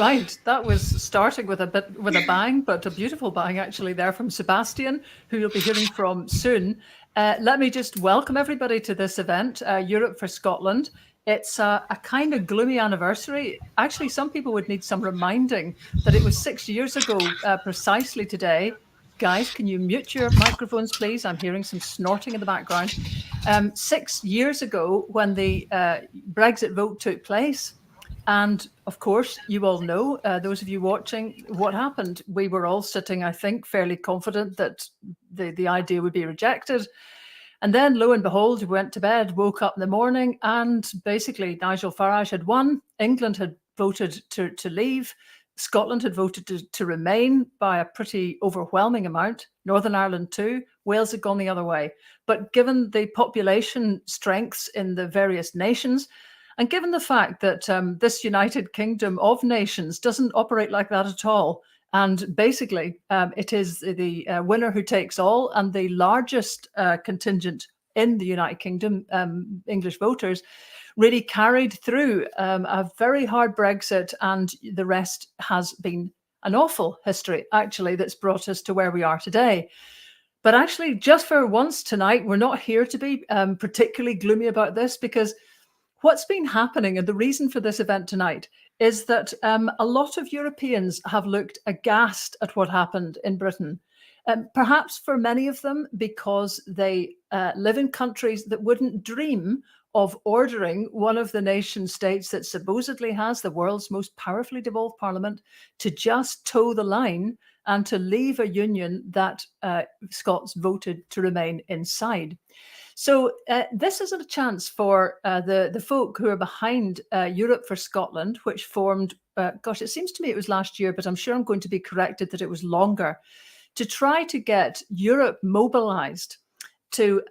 Right, that was starting with a bang, but a beautiful bang actually there from Sebastian, who you'll be hearing from soon. Let me just welcome everybody to this event, Europe for Scotland. It's a kind of gloomy anniversary. Actually, some people would need some reminding that it was 6 years ago, precisely today. Guys, can you mute your microphones, please? I'm hearing some snorting in the background. 6 years ago, when the Brexit vote took place. And of course, you all know, those of you watching, what happened. We were all sitting, I think, fairly confident that the idea would be rejected. And then, lo and behold, we went to bed, woke up in the morning, and basically Nigel Farage had won. England had voted to leave. Scotland had voted to remain by a pretty overwhelming amount. Northern Ireland too. Wales had gone the other way. But given the population strengths in the various nations, and given the fact that this United Kingdom of nations doesn't operate like that at all, and basically it is the winner who takes all, and the largest contingent in the United Kingdom, English voters, really carried through a very hard Brexit, and the rest has been an awful history, actually, that's brought us to where we are today. But actually, just for once tonight, we're not here to be particularly gloomy about this, because what's been happening, and the reason for this event tonight, is that a lot of Europeans have looked aghast at what happened in Britain. Perhaps for many of them because they live in countries that wouldn't dream of ordering one of the nation states that supposedly has the world's most powerfully devolved parliament to just toe the line and to leave a union that Scots voted to remain inside. So this is a chance for the folk who are behind Europe for Scotland, which formed, gosh, it seems to me it was last year, but I'm sure I'm going to be corrected that it was longer, to try to get Europe mobilised to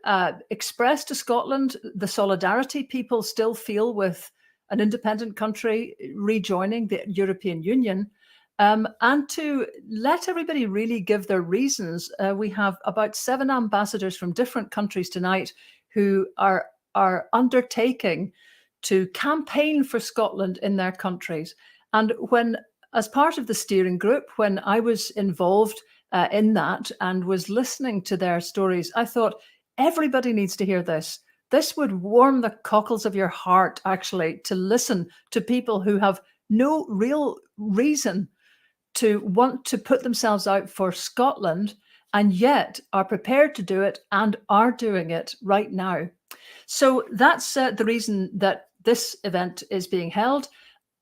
express to Scotland the solidarity people still feel with an independent country rejoining the European Union, and to let everybody really give their reasons. We have about 7 ambassadors from different countries tonight who are undertaking to campaign for Scotland in their countries. And when, as part of the steering group, when I was involved in that and was listening to their stories, I thought, everybody needs to hear this. This would warm the cockles of your heart, actually, to listen to people who have no real reason to want to put themselves out for Scotland, and yet are prepared to do it and are doing it right now. So that's the reason that this event is being held.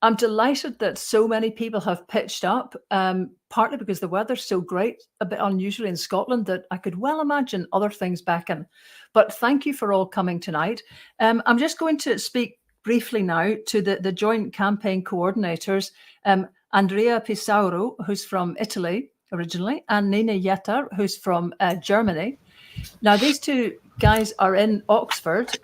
I'm delighted that so many people have pitched up, partly because the weather's so great, a bit unusually in Scotland, that I could well imagine other things beckon. But thank you for all coming tonight. I'm just going to speak briefly now to the joint campaign coordinators, Andrea Pisauro, who's from Italy originally, and Nina Yetter, who's from Germany. Now, these two guys are in Oxford.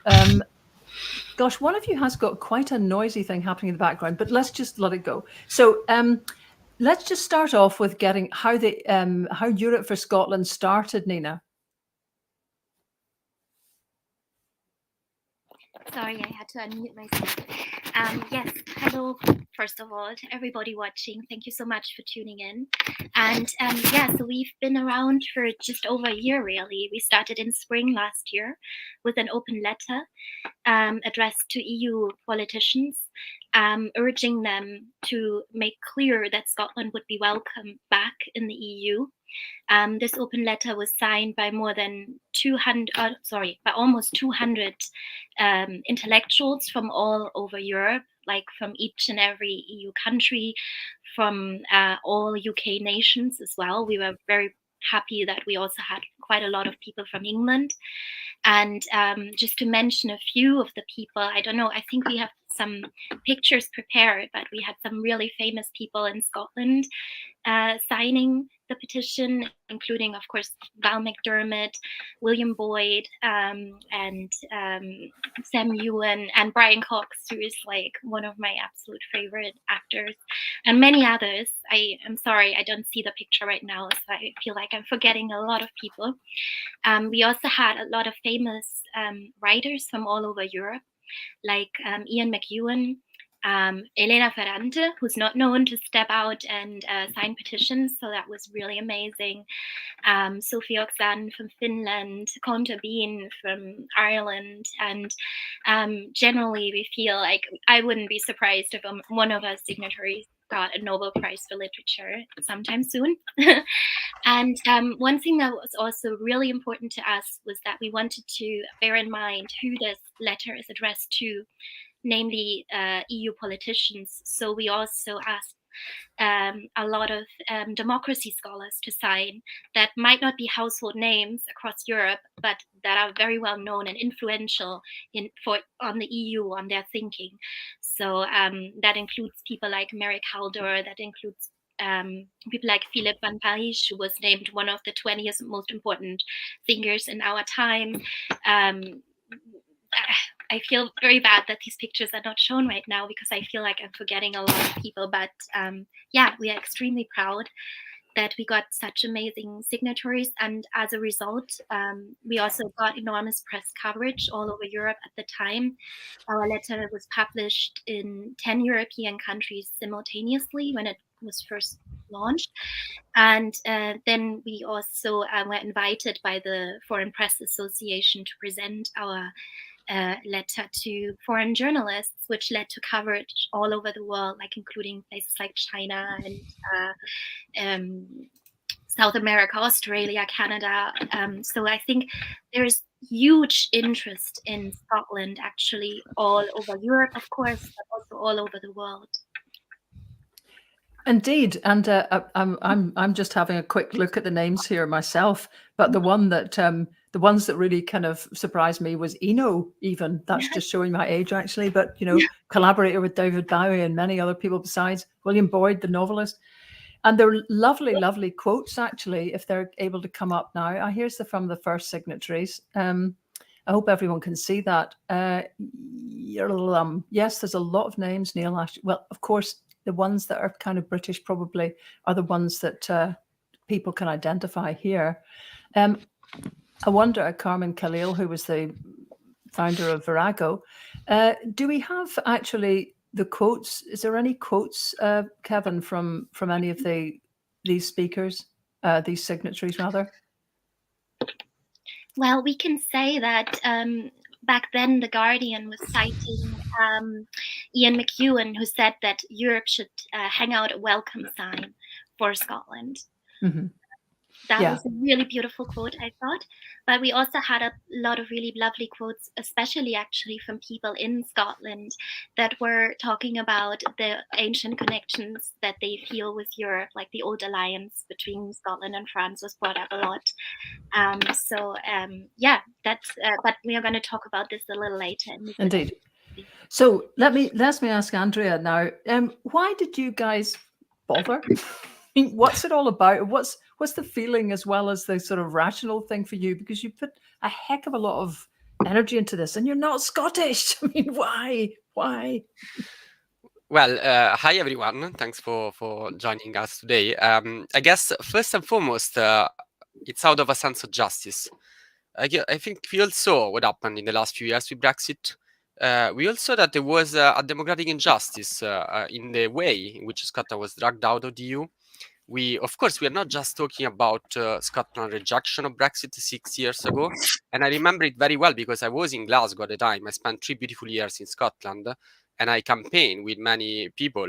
Gosh, one of you has got quite a noisy thing happening in the background, but let's just let it go. So let's just start off with getting how Europe for Scotland started, Nina. Sorry, I had to unmute myself. Yes, hello, first of all, to everybody watching. Thank you so much for tuning in. And yeah, so we've been around for just over a year, really. We started in spring last year with an open letter addressed to EU politicians, urging them to make clear that Scotland would be welcome back in the EU. This open letter was signed by by almost 200 intellectuals from all over Europe, like from each and every EU country, from all UK nations as well. We were very happy that we also had quite a lot of people from England. And just to mention a few of the people, I don't know, I think we have some pictures prepared, but we had some really famous people in Scotland signing the petition, including, of course, Val McDermott, William Boyd, and Sam Ewan, and Brian Cox, who is like one of my absolute favorite actors, and many others. I am sorry, I don't see the picture right now, so I feel like I'm forgetting a lot of people. We also had a lot of famous writers from all over Europe, like Ian McEwan, Elena Ferrante, who's not known to step out and sign petitions, so that was really amazing. Sophie Oksan from Finland, Conta Bean from Ireland, and generally we feel like I wouldn't be surprised if one of our signatories got a Nobel Prize for Literature sometime soon. And one thing that was also really important to us was that we wanted to bear in mind who this letter is addressed to, namely EU politicians. So we also asked a lot of democracy scholars to sign that might not be household names across Europe, but that are very well known and influential on the EU, on their thinking. So that includes people like Merrick Haldor, that includes people like Philippe Van Parijs, who was named one of the 20th most important thinkers in our time. I feel very bad that these pictures are not shown right now because I feel like I'm forgetting a lot of people. But yeah, we are extremely proud that we got such amazing signatories. And as a result, we also got enormous press coverage all over Europe at the time. Our letter was published in 10 European countries simultaneously when it was first launched. And then we also were invited by the Foreign Press Association to present our letter to foreign journalists, which led to coverage all over the world, like including places like China and South America, Australia, Canada. So I think there's huge interest in Scotland, actually, all over Europe, of course, but also all over the world. Indeed, and I'm just having a quick look at the names here myself, but the ones that really kind of surprised me was Eno. Even that's just showing my age, actually. But collaborator with David Bowie and many other people besides William Boyd, the novelist, and they're lovely, lovely quotes. Actually, if they're able to come up now, here's from the first signatories. I hope everyone can see that. Yes, there's a lot of names. Neil Ash. Well, of course. The ones that are kind of British probably are the ones that people can identify here. I wonder, Carmen Khalil, who was the founder of Virago, do we have actually the quotes? Is there any quotes, Kevin, from any of these speakers, these signatories rather? Well, we can say that back then, The Guardian was citing Ian McEwan, who said that Europe should hang out a welcome sign for Scotland. Mm-hmm. That was a really beautiful quote, I thought. But we also had a lot of really lovely quotes, especially actually from people in Scotland that were talking about the ancient connections that they feel with Europe, like the old alliance between Scotland and France was brought up a lot. Yeah, that's. But we are going to talk about this a little later. Indeed. So let me ask Andrea now. Why did you guys bother? What's it all about? What's the feeling as well as the sort of rational thing for you? Because you put a heck of a lot of energy into this, and you're not Scottish. I mean, why? Well, hi everyone. Thanks for joining us today. I guess first and foremost, it's out of a sense of justice. I think we all saw what happened in the last few years with Brexit. We all saw that there was a democratic injustice in the way in which Scotland was dragged out of the EU. Of course, we are not just talking about Scotland's rejection of Brexit 6 years ago. And I remember it very well because I was in Glasgow at the time. I spent 3 beautiful years in Scotland and I campaigned with many people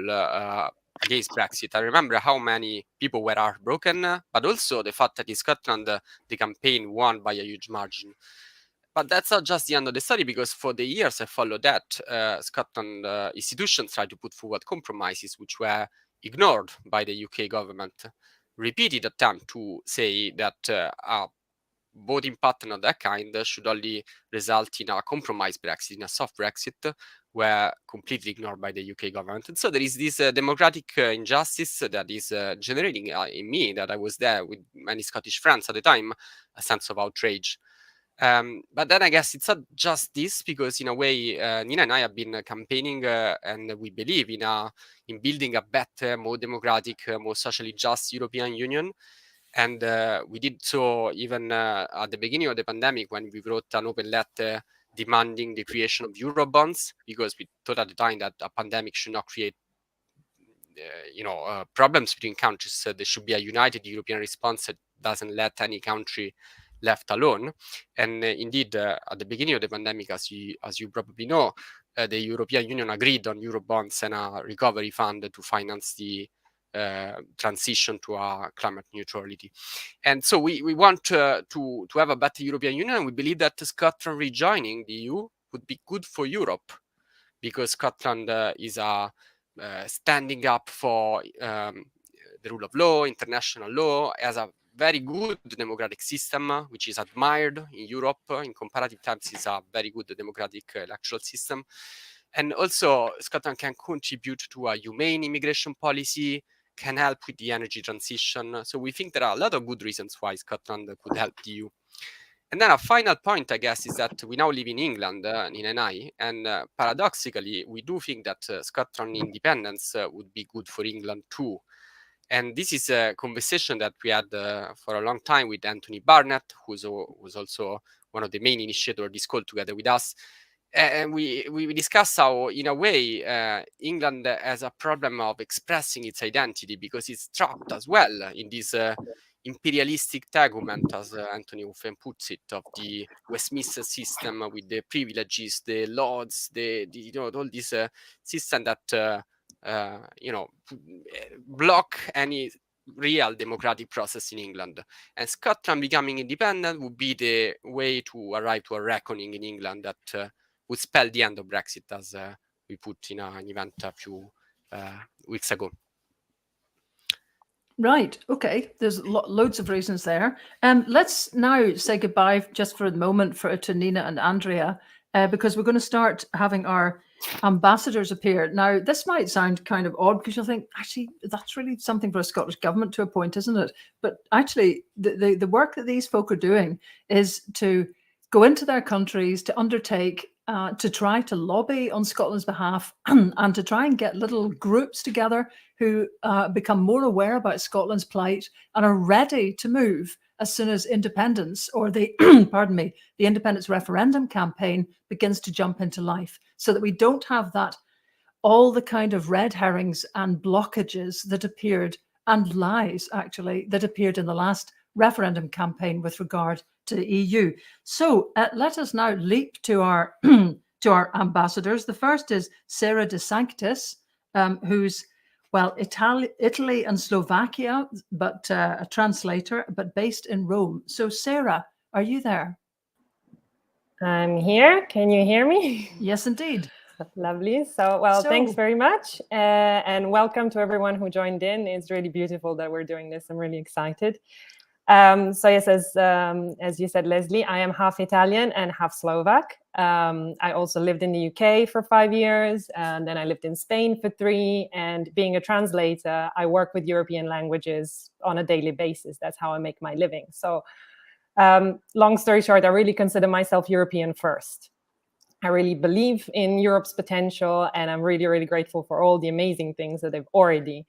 against Brexit. I remember how many people were heartbroken, but also the fact that in Scotland, the campaign won by a huge margin. But that's not just the end of the story, because for the years I followed that, Scotland institutions tried to put forward compromises which were ignored by the UK government. Repeated attempt to say that a voting pattern of that kind should only result in a compromised Brexit, in a soft Brexit, were completely ignored by the UK government. And so there is this democratic injustice that is generating in me, that I was there with many Scottish friends at the time, a sense of outrage. But then I guess it's not just this, because in a way, Nina and I have been campaigning and we believe in building a better, more democratic, more socially just European Union. And we did so even at the beginning of the pandemic, when we wrote an open letter demanding the creation of Eurobonds, because we thought at the time that a pandemic should not create problems between countries. So there should be a united European response that doesn't let any country left alone. And indeed, at the beginning of the pandemic, as you probably know, the European Union agreed on Eurobonds and a recovery fund to finance the transition to climate neutrality. And so we want to have a better European Union, and we believe that Scotland rejoining the EU would be good for Europe, because Scotland is standing up for the rule of law, international law, as a very good democratic system, which is admired in Europe. In comparative terms, it's a very good democratic electoral system. And also, Scotland can contribute to a humane immigration policy, can help with the energy transition. So we think there are a lot of good reasons why Scotland could help the EU. And then a final point, I guess, is that we now live in England, in NI, and paradoxically, we do think that Scotland independence would be good for England too. And this is a conversation that we had for a long time with Anthony Barnett, who was also one of the main initiators of this call, together with us. And we discussed how, in a way, England has a problem of expressing its identity, because it's trapped as well in this imperialistic tegument, as Anthony often puts it, of the Westminster system with the privileges, the lords, all this system that block any real democratic process in England. And Scotland becoming independent would be the way to arrive to a reckoning in England that would spell the end of Brexit, as we put in an event a few weeks ago. Right. Okay. There's loads of reasons there. Let's now say goodbye just for a moment to Nina and Andrea, because we're going to start having our ambassadors appear. Now, this might sound kind of odd, because you'll think, actually, that's really something for a Scottish government to appoint, isn't it? But actually, the work that these folk are doing is to go into their countries, to undertake, to try to lobby on Scotland's behalf, and to try and get little groups together who become more aware about Scotland's plight and are ready to move as soon as independence, or the the independence referendum campaign begins to jump into life, so that we don't have all the kind of red herrings and blockages that appeared, and lies actually, that appeared in the last referendum campaign with regard to the EU. So let us now leap to our to our ambassadors. The first is Sarah De Sanctis, who's, well, Italy and Slovakia, but a translator, but based in Rome. So Sarah, are you there? I'm here. Can you hear me? Yes, indeed. Lovely. So thanks very much. And welcome to everyone who joined in. It's really beautiful that we're doing this. I'm really excited. So yes, as you said, Lesley, I am half Italian and half Slovak. I also lived in the UK for 5 years, and then I lived in Spain for 3. And being a translator, I work with European languages on a daily basis. That's how I make my living. So long story short, I really consider myself European first. I really believe in Europe's potential, and I'm really, really grateful for all the amazing things that they've already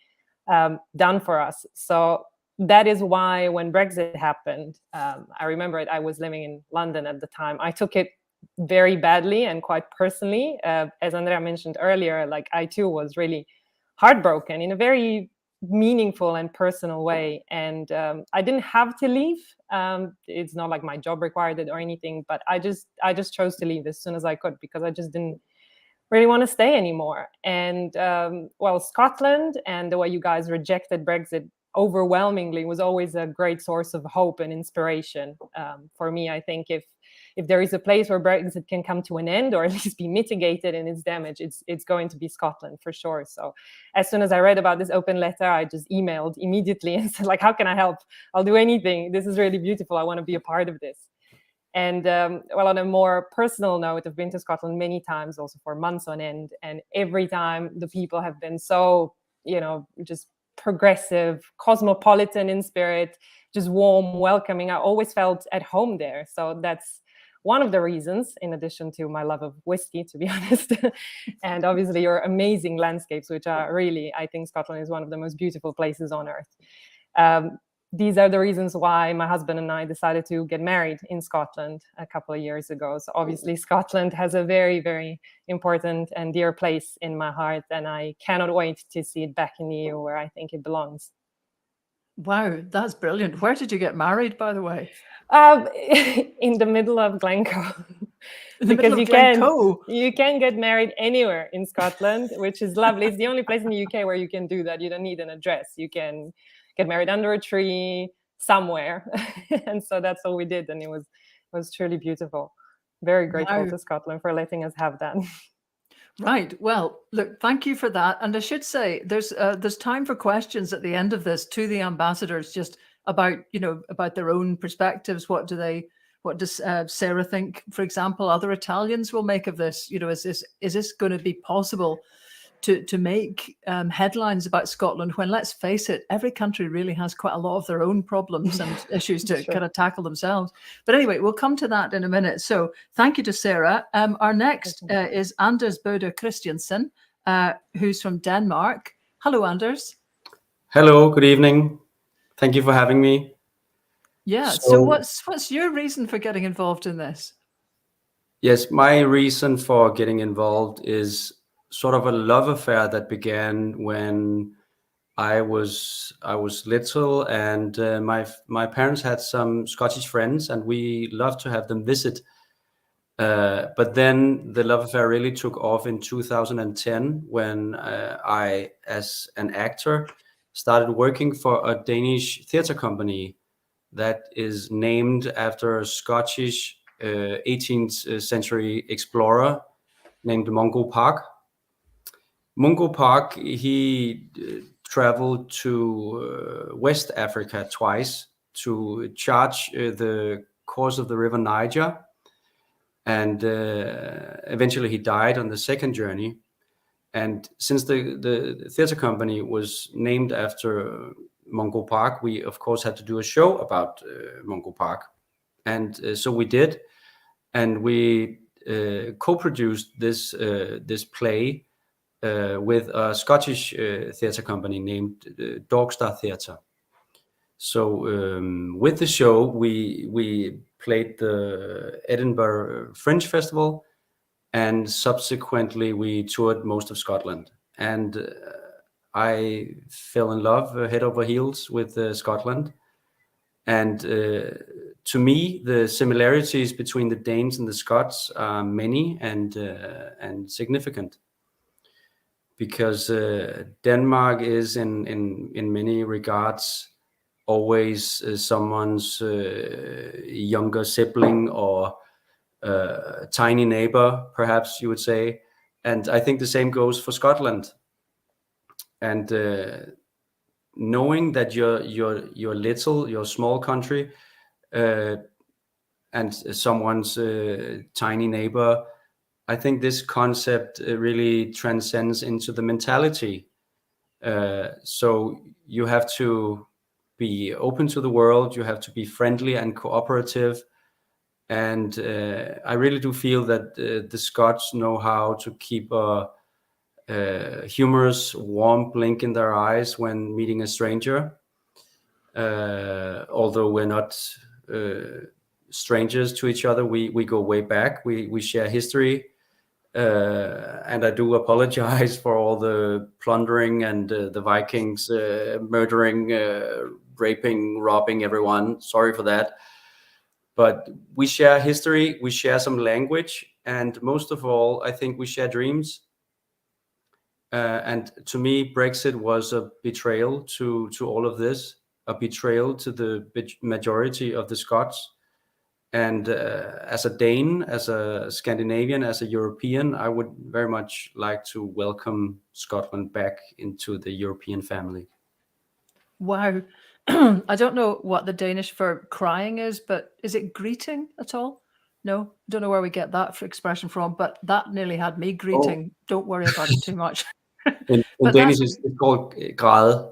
done for us. So that is why when Brexit happened, I remember it, I was living in London at the time. I took it very badly and quite personally. As Andrea mentioned earlier, like, I too was really heartbroken in a very meaningful and personal way. And I didn't have to leave. It's not like my job required it or anything, but I just chose to leave as soon as I could, because I just didn't really want to stay anymore. And Scotland and the way you guys rejected Brexit overwhelmingly was always a great source of hope and inspiration for me. I think if there is a place where Brexit can come to an end, or at least be mitigated in its damage, it's going to be Scotland for sure. So as soon as I read about this open letter, I just emailed immediately and said, like, how can I help? I'll do anything. This is really beautiful. I want to be a part of this. And on a more personal note, I've been to Scotland many times, also for months on end. And every time the people have been so, just progressive, cosmopolitan in spirit, just warm, welcoming. I always felt at home there. So that's one of the reasons, in addition to my love of whiskey, to be honest, and obviously your amazing landscapes, which are really, I think Scotland is one of the most beautiful places on earth. these are the reasons why my husband and I decided to get married in Scotland a couple of years ago. So obviously Scotland has a very, very important and dear place in my heart, and I cannot wait to see it back in the EU where I think it belongs. Wow, that's brilliant. Where did you get married, by the way? In the middle of Glencoe. In the middle of Glencoe? You can get married anywhere in Scotland, which is lovely. It's the only place in the UK where you can do that. You don't need an address. You can get married under a tree somewhere. And so that's all we did. And it was truly beautiful. Very grateful to Scotland for letting us have that. Right. Well, look, thank you for that. And I should say there's time for questions at the end of this to the ambassadors, just about, about their own perspectives. What does Sarah think, for example, other Italians will make of this? Is this going to be possible to make headlines about Scotland when, let's face it, every country really has quite a lot of their own problems and issues to kind of tackle themselves. But anyway, we'll come to that in a minute. So thank you to Sarah. Our next is Anders Bode Christiansen, who's from Denmark. Hello, Anders. Hello, good evening. Thank you for having me. Yeah. So what's your reason for getting involved in this? Yes, my reason for getting involved is sort of a love affair that began when I was little, and my parents had some Scottish friends, and we loved to have them visit. But then the love affair really took off in 2010 when I, as an actor, started working for a Danish theatre company that is named after a Scottish 18th century explorer named Mungo Park. Mungo Park, he traveled to West Africa twice to charge the course of the river Niger, and eventually he died on the second journey. And since the theatre company was named after Mungo Park, we of course had to do a show about Mungo Park, and so we did, and we co-produced this play with a Scottish theatre company named Dogstar Theatre. So with the show, we played the Edinburgh Fringe Festival, and subsequently we toured most of Scotland. And I fell in love head over heels with Scotland. And to me, the similarities between the Danes and the Scots are many and significant. Because Denmark is in many regards always someone's younger sibling or tiny neighbor, perhaps you would say. And I think the same goes for Scotland. And knowing that you're little, you're a small country, and someone's tiny neighbor, I think this concept really transcends into the mentality. So you have to be open to the world, you have to be friendly and cooperative. And I really do feel that the Scots know how to keep a humorous, warm blink in their eyes when meeting a stranger. Although we're not strangers to each other, we go way back, we share history. And I do apologize for all the plundering and the Vikings murdering, raping, robbing everyone. Sorry for that. But we share history, we share some language, and most of all, I think we share dreams. And to me, Brexit was a betrayal to all of this, a betrayal to the majority of the Scots. And as a Dane, as a Scandinavian, as a European, I would very much like to welcome Scotland back into the European family. Wow. I don't know what the Danish for crying is, but is it greeting at all? No, don't know where we get that expression from, but that nearly had me greeting. Oh. Don't worry about it too much. in Danish, it's called græde.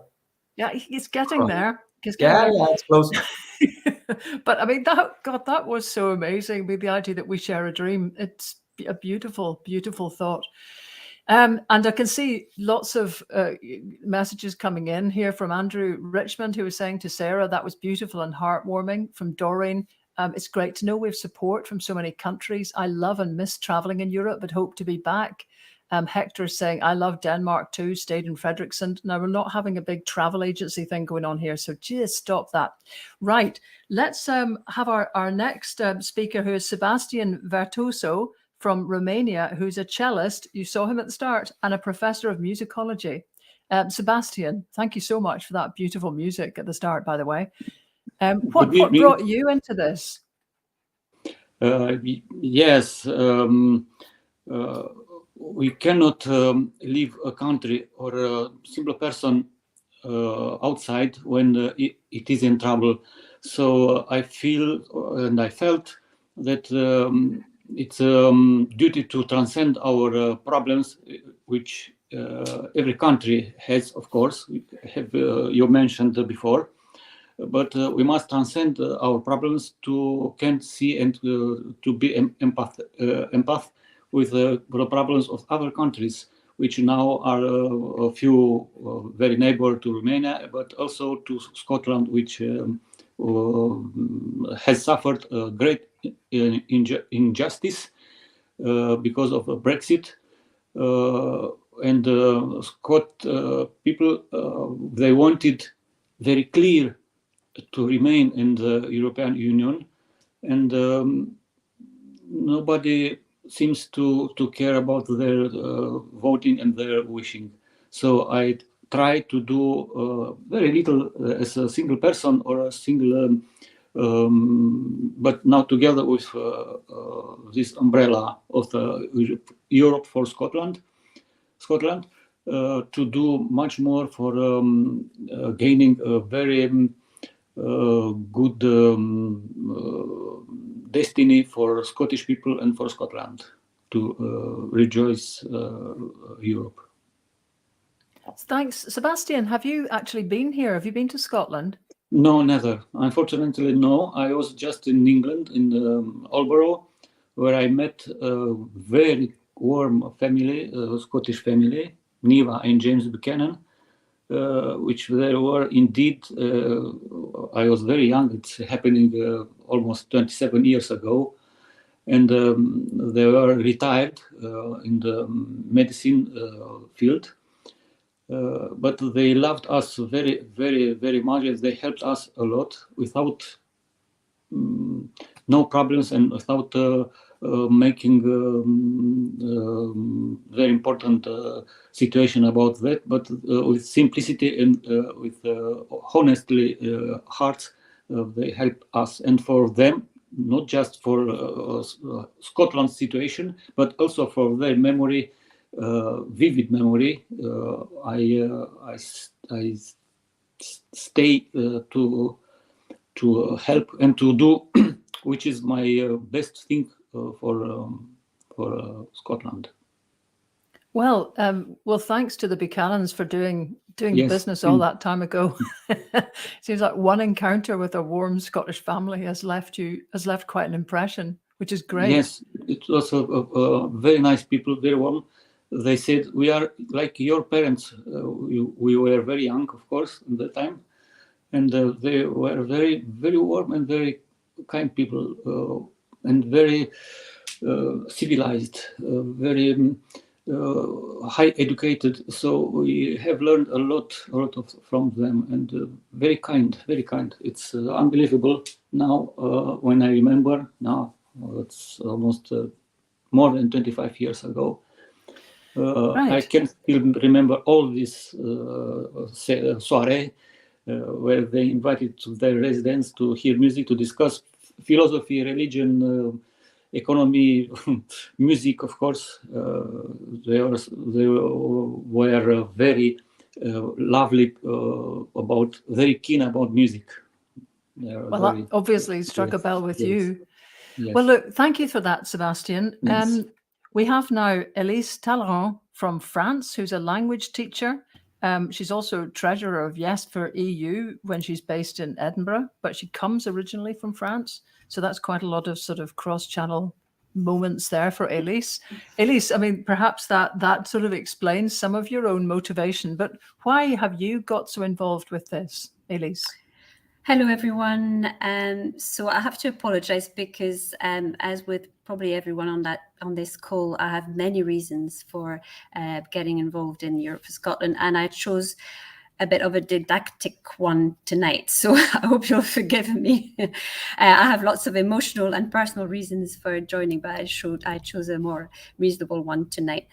Yeah, he's getting there. He's getting there. Yeah, it's close. But I mean, that was so amazing. With the idea that we share a dream, it's a beautiful, beautiful thought. And I can see lots of messages coming in here from Andrew Richmond, who was saying to Sarah, that was beautiful and heartwarming. From Doreen, it's great to know we have support from so many countries. I love and miss traveling in Europe, but hope to be back. Hector is saying, I love Denmark too, stayed in Frederiksund. Now, we're not having a big travel agency thing going on here, so just stop that. Right, let's have our next speaker, who is Sebastian Vertuso from Romania, who's a cellist, you saw him at the start, and a professor of musicology. Sebastian, thank you so much for that beautiful music at the start, by the way. What brought you into this? Yes, we cannot leave a country or a simple person outside when it is in trouble. So I feel and I felt that it's a duty to transcend our problems, which every country has, of course, you mentioned before. But we must transcend our problems to can see and to be empath with the problems of other countries, which now are a few very neighbor to Romania, but also to Scotland, which has suffered a great injustice because of Brexit. And Scot people, they wanted very clear to remain in the European Union, and nobody seems to care about their voting and their wishing. So I try to do very little as a single person or a single, but now together with this umbrella of Europe for Scotland, to do much more for gaining a very good destiny for Scottish people and for Scotland to rejoice Europe. Thanks. Sebastian, have you actually been here? Have you been to Scotland? No, never. Unfortunately, no. I was just in England, in Aldeburgh, where I met a very warm family, a Scottish family, Niva and James Buchanan, which they were indeed, I was very young, it's happening almost 27 years ago, and they were retired in the medicine field, but they loved us very, very, very much, and they helped us a lot without no problems and without making very important situation about that, but with simplicity and with honestly hearts, they helped us. And for them, not just for Scotland's situation, but also for their memory, vivid memory, I stay to help and to do, which is my best thing for Scotland. Well, thanks to the Buchanans for doing Yes. business all that time ago. Seems like one encounter with a warm Scottish family has left quite an impression, which is great. Yes, it was very nice people, very warm. They said, we are like your parents. We were very young, of course, at that time. And they were very, very warm and very kind people, and very civilized, very high educated. So we have learned a lot from them, and very kind, very kind. It's unbelievable now when I remember. Now it's almost more than 25 years ago. Right. I can still remember all this soiree where they invited to their residents to hear music, to discuss philosophy, religion, economy, music, of course. They were very lovely very keen about music. Well, that obviously struck a bell with you. Yes. Well, look, thank you for that, Sebastian. Yes. We have now Elise Talleyrand from France, who's a language teacher. She's also treasurer of Yes for EU when she's based in Edinburgh, but she comes originally from France. So that's quite a lot of sort of cross-channel moments there for Elise. Elise, I mean, perhaps that sort of explains some of your own motivation, but why have you got so involved with this, Elise? Hello, everyone. So I have to apologize because, as with probably everyone on this call, I have many reasons for getting involved in Europe for Scotland, and I chose a bit of a didactic one tonight, so I hope you'll forgive me. I have lots of emotional and personal reasons for joining, but I chose a more reasonable one tonight.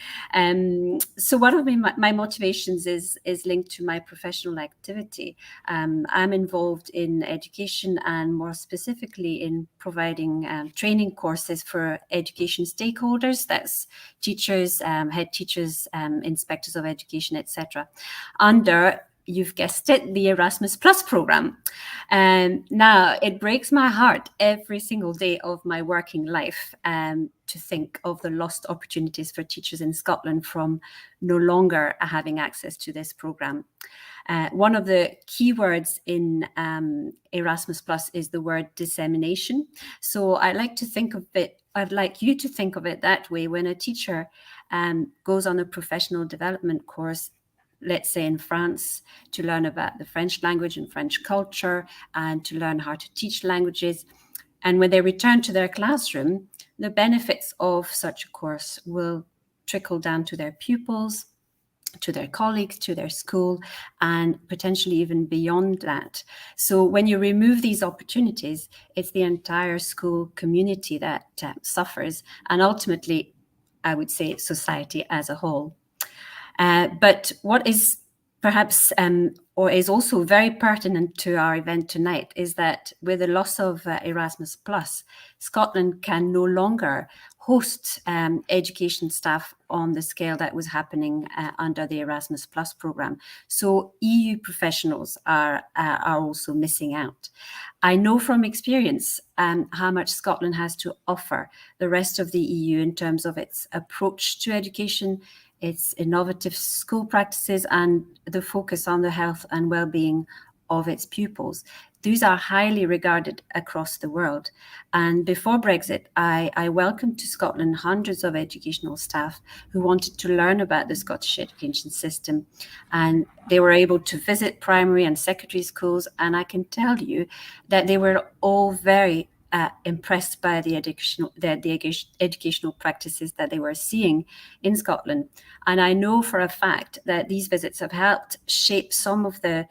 So one of my motivations is linked to my professional activity. I'm involved in education, and more specifically in providing training courses for education stakeholders. That's teachers, head teachers, inspectors of education, etc. under, you've guessed it, the Erasmus Plus program. Now, it breaks my heart every single day of my working life to think of the lost opportunities for teachers in Scotland from no longer having access to this program. One of the key words in Erasmus Plus is the word dissemination. So I'd like you to think of it that way. When a teacher goes on a professional development course, let's say in France, to learn about the French language and French culture, and to learn how to teach languages. And when they return to their classroom, the benefits of such a course will trickle down to their pupils, to their colleagues, to their school, and potentially even beyond that. So when you remove these opportunities, it's the entire school community that suffers, and ultimately, I would say, society as a whole. But what is perhaps, or is also very pertinent to our event tonight, is that with the loss of Erasmus Plus, Scotland can no longer host education staff on the scale that was happening under the Erasmus Plus program. So EU professionals are also missing out. I know from experience how much Scotland has to offer the rest of the EU in terms of its approach to education, its innovative school practices, and the focus on the health and well-being of its pupils. These are highly regarded across the world. And before Brexit, I welcomed to Scotland hundreds of educational staff who wanted to learn about the Scottish education system. And they were able to visit primary and secondary schools. And I can tell you that they were all very impressed by the educational practices that they were seeing in Scotland. And I know for a fact that these visits have helped shape some of the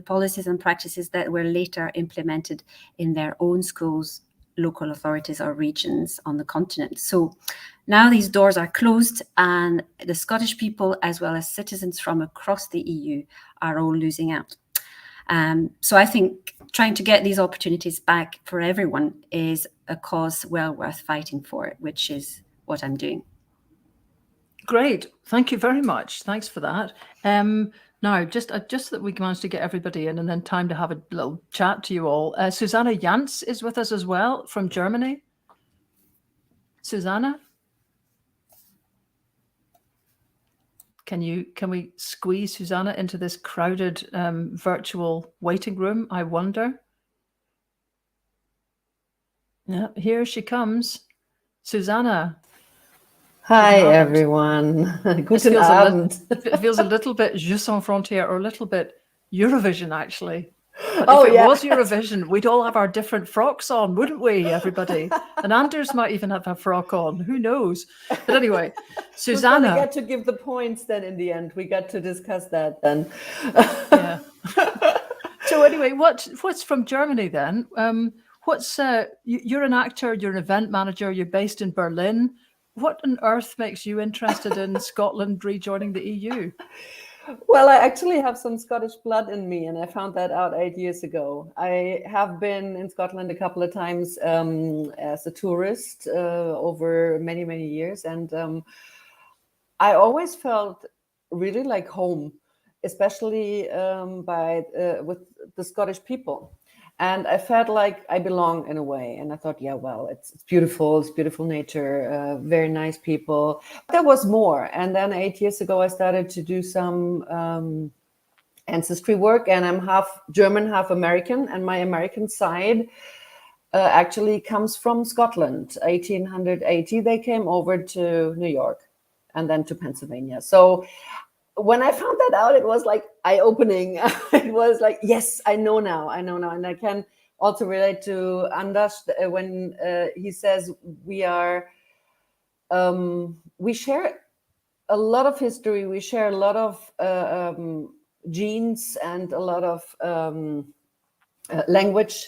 policies and practices that were later implemented in their own schools, local authorities or regions on the continent. So now these doors are closed, and the Scottish people, as well as citizens from across the EU, are all losing out. So I think trying to get these opportunities back for everyone is a cause well worth fighting for, which is what I'm doing. Great. Thank you very much. Thanks for that. Now, just that we managed to get everybody in, and then time to have a little chat to you all. Susanna Jantz is with us as well from Germany. Susanna? Can we squeeze Susanna into this crowded virtual waiting room, I wonder? Yeah, here she comes. Susanna. Hi, everyone. Guten Abend. It feels a little bit Jeux sans frontières, or a little bit Eurovision, actually. But if it was Eurovision, we'd all have our different frocks on, wouldn't we, everybody? And Anders might even have a frock on. Who knows? But anyway, Susanna. We get to give the points then in the end. We got to discuss that then. Yeah. So anyway, what's from Germany then? You're an actor, you're an event manager, you're based in Berlin. What on earth makes you interested in Scotland rejoining the EU? Well, I actually have some Scottish blood in me, and I found that out 8 years ago. I have been in Scotland a couple of times as a tourist over many, many years. And I always felt really like home, especially with the Scottish people. And I felt like I belong in a way. And I thought, yeah, well, it's beautiful. It's beautiful nature, very nice people. There was more. And then 8 years ago, I started to do some ancestry work. And I'm half German, half American. And my American side actually comes from Scotland. 1880, they came over to New York and then to Pennsylvania. So when I found that out, it was like eye-opening. It was like, yes, I know now. And I can also relate to Anders when he says we share a lot of history. We share a lot of genes and a lot of language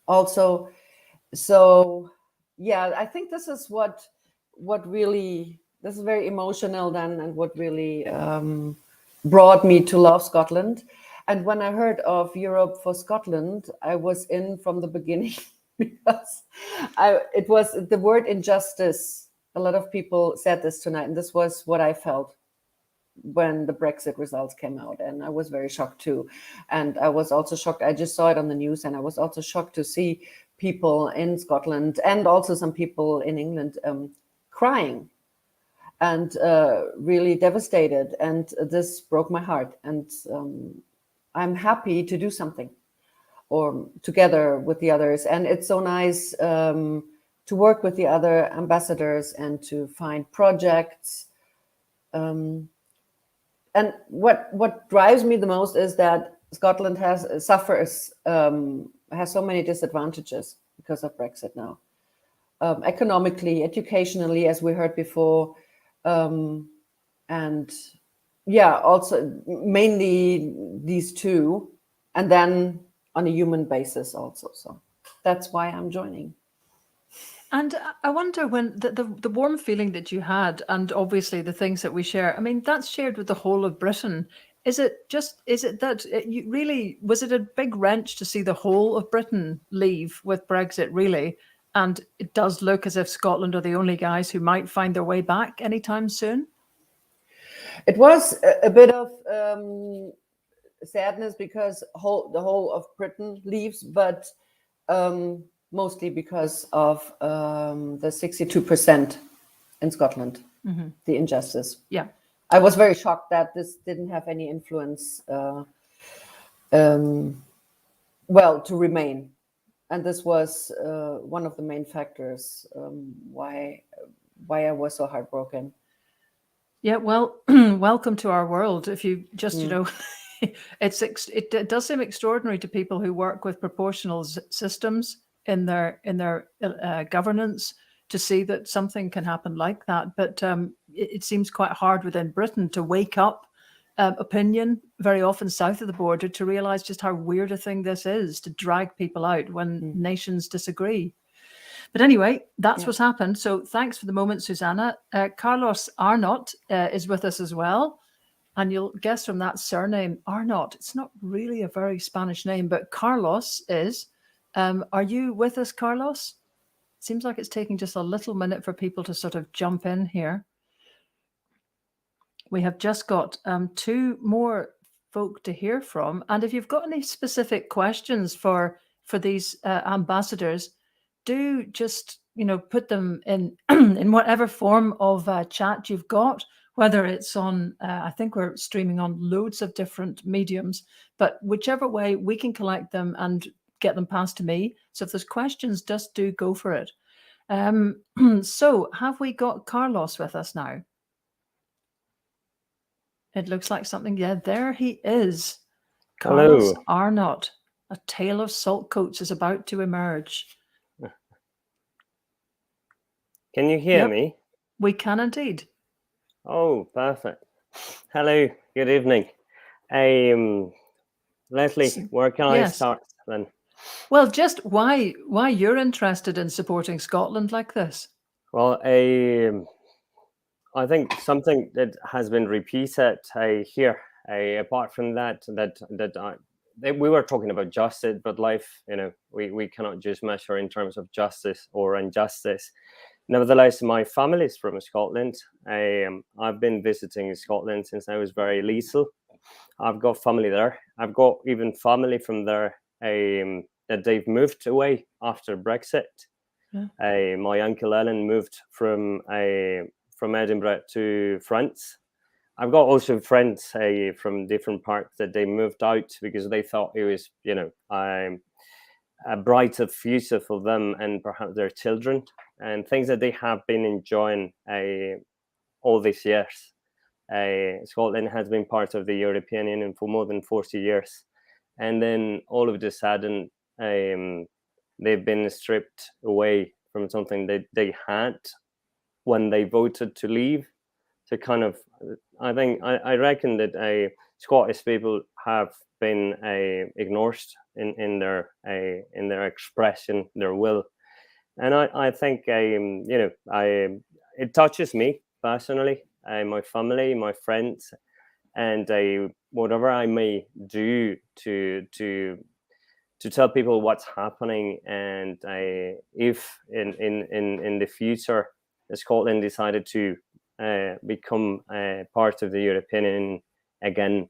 also. So yeah, I think this is what really, this is very emotional then, and what really brought me to love Scotland. And when I heard of Europe for Scotland, I was in from the beginning because it was the word injustice. A lot of people said this tonight, and this was what I felt when the Brexit results came out, and I was very shocked too. And I was also shocked, I just saw it on the news, and I was also shocked to see people in Scotland and also some people in England crying and really devastated. And this broke my heart. And I'm happy to do something or together with the others. And it's so nice to work with the other ambassadors and to find projects. And what drives me the most is that Scotland suffers has so many disadvantages because of Brexit now, economically, educationally, as we heard before, and yeah, also mainly these two, and then on a human basis also. So that's why I'm joining. And I wonder, when the warm feeling that you had, and obviously the things that we share, I mean, that's shared with the whole of Britain. Is it that you really, was it a big wrench to see the whole of Britain leave with Brexit, really? And it does look as if Scotland are the only guys who might find their way back anytime soon. It was a bit of sadness because the whole of Britain leaves, but mostly because of the 62% in Scotland, the injustice. Yeah. I was very shocked that this didn't have any influence, to remain. And this was one of the main factors why I was so heartbroken. Yeah, well, welcome to our world. If you just, it does seem extraordinary to people who work with proportional systems in their governance to see that something can happen like that. But it seems quite hard within Britain to wake up opinion very often south of the border to realize just how weird a thing this is, to drag people out when nations disagree. But anyway, that's what's happened. So thanks for the moment, Susanna. Carlos Arnott is with us as well. And you'll guess from that surname, Arnott, it's not really a very Spanish name, but Carlos is. Are you with us, Carlos? Seems like it's taking just a little minute for people to sort of jump in here. We have just got two more folk to hear from. And if you've got any specific questions for these ambassadors, do just, put them in in whatever form of chat you've got, whether it's on, I think we're streaming on loads of different mediums, but whichever way, we can collect them and get them passed to me. So if there's questions, just do go for it. So have we got Carlos with us now? It looks like something. Yeah, there he is. Carlos Arnott. A tale of saltcoats is about to emerge. Can you hear me? We can indeed. Oh, perfect. Hello, good evening. Leslie, where can I start then? Well, just why you're interested in supporting Scotland like this? Well, I think something that has been repeated here. Apart from that we were talking about justice, but life, we cannot just measure in terms of justice or injustice. Nevertheless, my family is from Scotland. I've been visiting Scotland since I was very little. I've got family there. I've got even family from there that they've moved away after Brexit. Yeah. My uncle Ellen moved from Edinburgh to France. I've got also friends from different parts that they moved out because they thought it was, a brighter future for them and perhaps their children, and things that they have been enjoying all these years. Scotland has been part of the European Union for more than 40 years. And then all of a sudden, they've been stripped away from something that they had when they voted to leave. So kind of, I reckon that Scottish people have been ignored in their expression, their will. And I think, it touches me personally, my family, my friends, and whatever I may do to tell people what's happening, and if in the future Scotland decided to become part of the European Union again,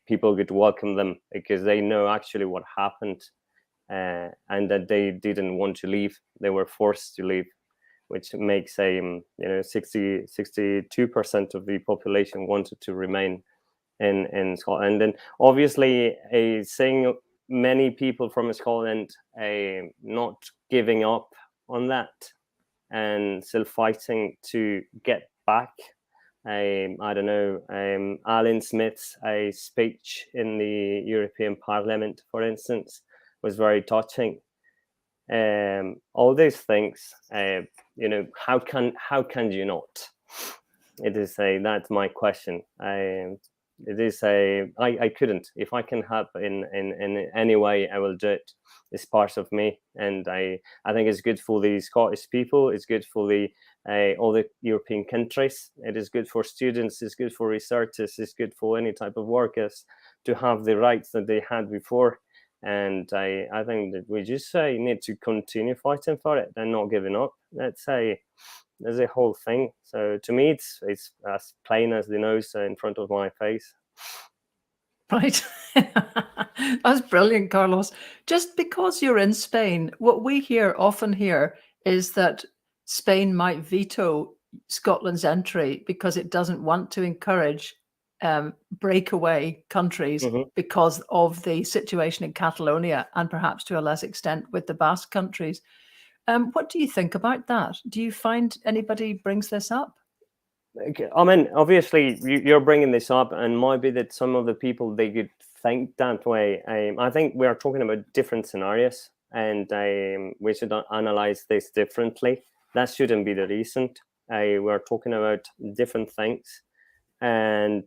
people could welcome them because they know actually what happened, and that they didn't want to leave; they were forced to leave, which makes 62% of the population wanted to remain in Scotland. And obviously, seeing many people from Scotland not giving up on that and still fighting to get back. I don't know, Alan Smith's speech in the European Parliament, for instance, was very touching. All these things, how can you not? It is that's my question. It is I couldn't. If I can help in any way, I will do it. It's part of me, and I think it's good for the Scottish people. It's good for the all the European countries. It is good for students. It's good for researchers. It's good for any type of workers to have the rights that they had before. And I think that we just need to continue fighting for it and not giving up. That's a whole thing. So to me, it's as plain as the nose in front of my face. Right. That's brilliant, Carlos. Just because you're in Spain, what we often hear is that Spain might veto Scotland's entry because it doesn't want to encourage breakaway countries because of the situation in Catalonia, and perhaps to a less extent with the Basque countries. What do you think about that? Do you find anybody brings this up? I mean, obviously, you're bringing this up, and might be that some of the people, they could think that way. I think we are talking about different scenarios, and we should analyze this differently. That shouldn't be the reason. We're talking about different things, and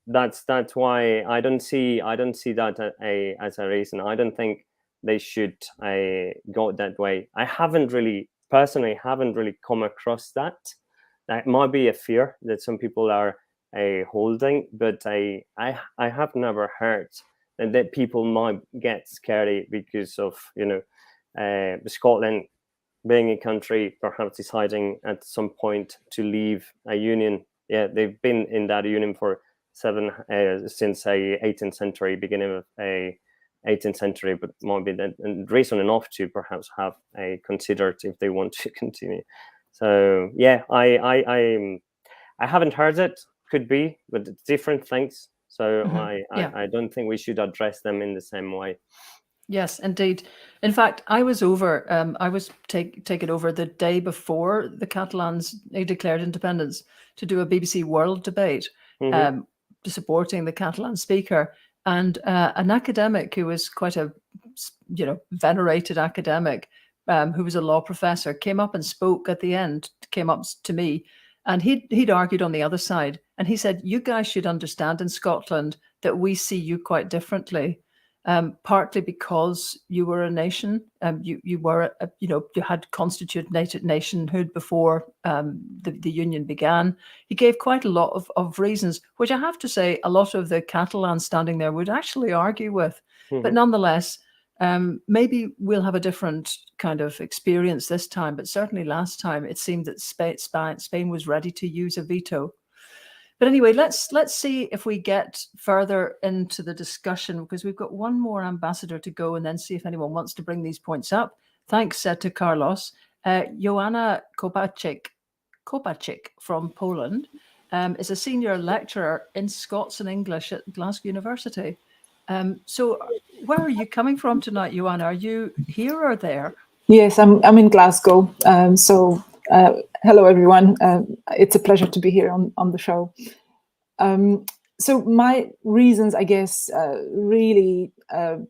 that's why I don't see that as a reason. I don't think they should go that way. I haven't really come across that. That might be a fear that some people are holding, but I have never heard that people might get scary because of Scotland being a country perhaps deciding at some point to leave a union. Yeah, they've been in that union for since 18th century, beginning of 18th century, but might be that reason enough to perhaps have considered if they want to continue. So yeah, I haven't heard it. Could be, but it's different things. So I don't think we should address them in the same way. Yes, indeed. In fact, I was over. I was taken over the day before the Catalans declared independence to do a BBC World debate, supporting the Catalan speaker, and an academic who was quite a venerated academic, who was a law professor, came up and spoke at the end. Came up to me, and he'd argued on the other side, and he said, "You guys should understand in Scotland that we see you quite differently." Partly because you were a nation, you were, you had constituted nationhood before the union began. He gave quite a lot of reasons, which I have to say a lot of the Catalans standing there would actually argue with. But nonetheless, maybe we'll have a different kind of experience this time. But certainly last time, it seemed that Spain was ready to use a veto. But anyway, let's see if we get further into the discussion, because we've got one more ambassador to go, and then see if anyone wants to bring these points up. Thanks to Carlos. Joanna Kopaczyk from Poland is a senior lecturer in Scots and English at Glasgow University. So where are you coming from tonight, Joanna? Are you here or there? Yes, I'm in Glasgow. Hello, everyone. It's a pleasure to be here on the show. So my reasons, I guess, really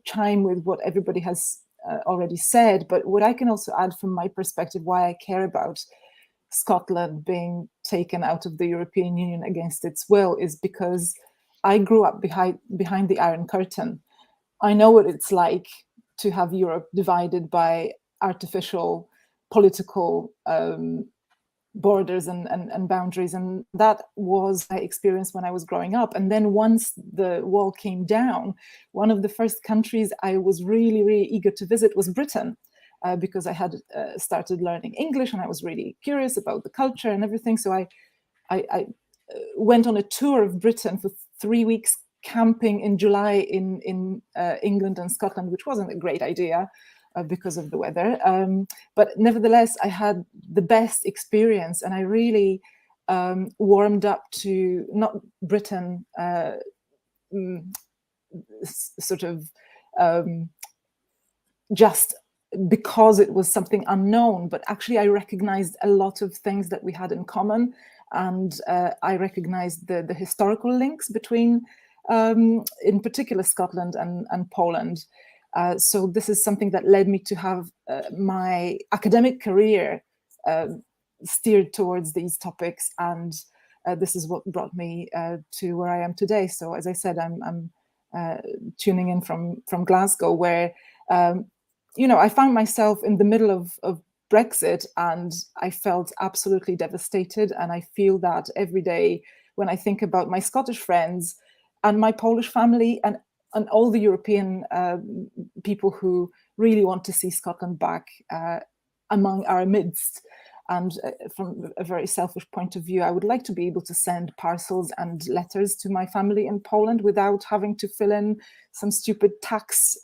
chime with what everybody has already said. But what I can also add from my perspective, why I care about Scotland being taken out of the European Union against its will, is because I grew up behind the Iron Curtain. I know what it's like to have Europe divided by artificial political borders and boundaries, and that was my experience when I was growing up. And then once the wall came down, one of the first countries I was really eager to visit was Britain, because I had started learning English and I was really curious about the culture and everything. So I went on a tour of Britain for 3 weeks, camping in July in England and Scotland, which wasn't a great idea because of the weather. But nevertheless, I had the best experience, and I really warmed up to not Britain sort of just because it was something unknown, but actually I recognized a lot of things that we had in common. And I recognized the historical links between, in particular, Scotland and Poland. So this is something that led me to have my academic career steered towards these topics, and this is what brought me to where I am today. So as I said, I'm tuning in from Glasgow, where I found myself in the middle of Brexit, and I felt absolutely devastated. And I feel that every day when I think about my Scottish friends and my Polish family and all the European people who really want to see Scotland back among our midst. And from a very selfish point of view, I would like to be able to send parcels and letters to my family in Poland without having to fill in some stupid tax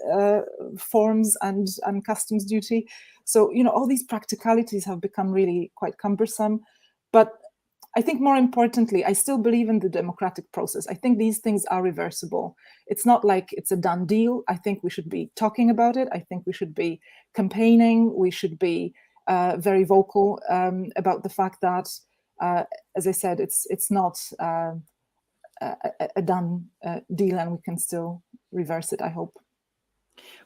forms and customs duty. So, all these practicalities have become really quite cumbersome. But I think more importantly, I still believe in the democratic process. I think these things are reversible. It's not like it's a done deal. I think we should be talking about it. I think we should be campaigning. We should be very vocal about the fact that, as I said, it's not a done deal, and we can still reverse it, I hope.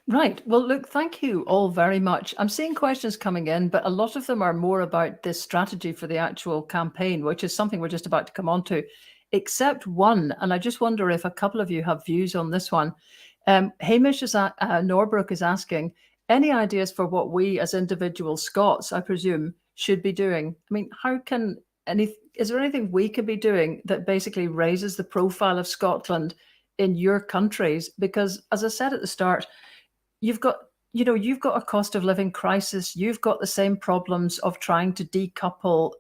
Right. Well, look, thank you all very much. I'm seeing questions coming in, but a lot of them are more about this strategy for the actual campaign, which is something we're just about to come on to, except one. And I just wonder if a couple of you have views on this one. Hamish Norbrook is asking, any ideas for what we as individual Scots, I presume, should be doing? I mean, is there anything we could be doing that basically raises the profile of Scotland in your countries? Because as I said at the start, you've got a cost of living crisis. You've got the same problems of trying to decouple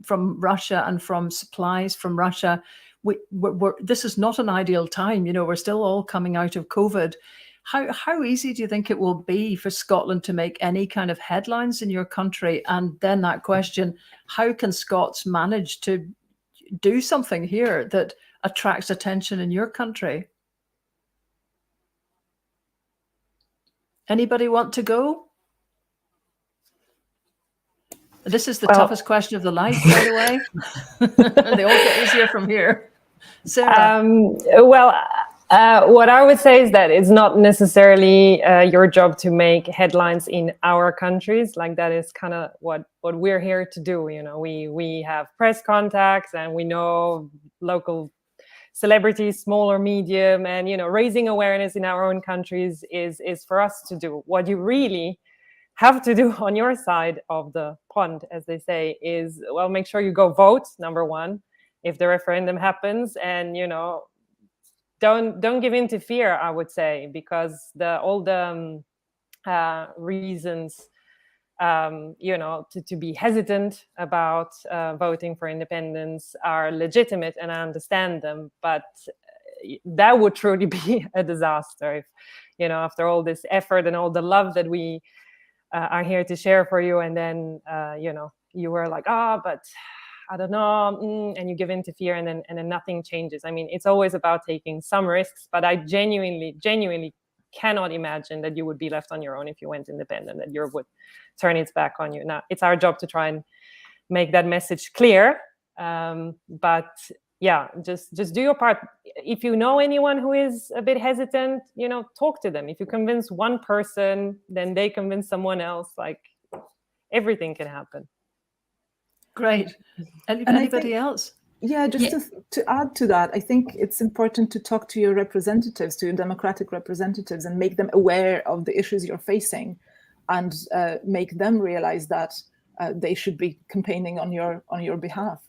from Russia and from supplies from Russia. This is not an ideal time. We're still all coming out of COVID. How easy do you think it will be for Scotland to make any kind of headlines in your country? And then that question, how can Scots manage to do something here that attracts attention in your country? Anybody want to go? This is the toughest question of the life, by the way. They all get easier from here. Sarah. What I would say is that it's not necessarily your job to make headlines in our countries. Like, that is kind of what we're here to do. We have press contacts, and we know local celebrities, small or medium, and raising awareness in our own countries is for us to do. What you really have to do on your side of the pond, as they say, is, well, make sure you go vote, number one, if the referendum happens, and don't give in to fear, I would say, because all the reasons to be hesitant about voting for independence are legitimate, and I understand them, but that would truly be a disaster if, after all this effort and all the love that we are here to share for you, and then, you were like, but I don't know, and you give in to fear, and then nothing changes. I mean, it's always about taking some risks, but I genuinely cannot imagine that you would be left on your own if you went independent, that Europe would turn its back on you. Now, it's our job to try and make that message clear. But yeah, just do your part. If you know anyone who is a bit hesitant, talk to them. If you convince one person, then they convince someone else. Like, everything can happen. Great. Anybody else? Yeah, just to add to that, I think it's important to talk to your representatives, to your democratic representatives, and make them aware of the issues you're facing, and make them realize that they should be campaigning on your behalf.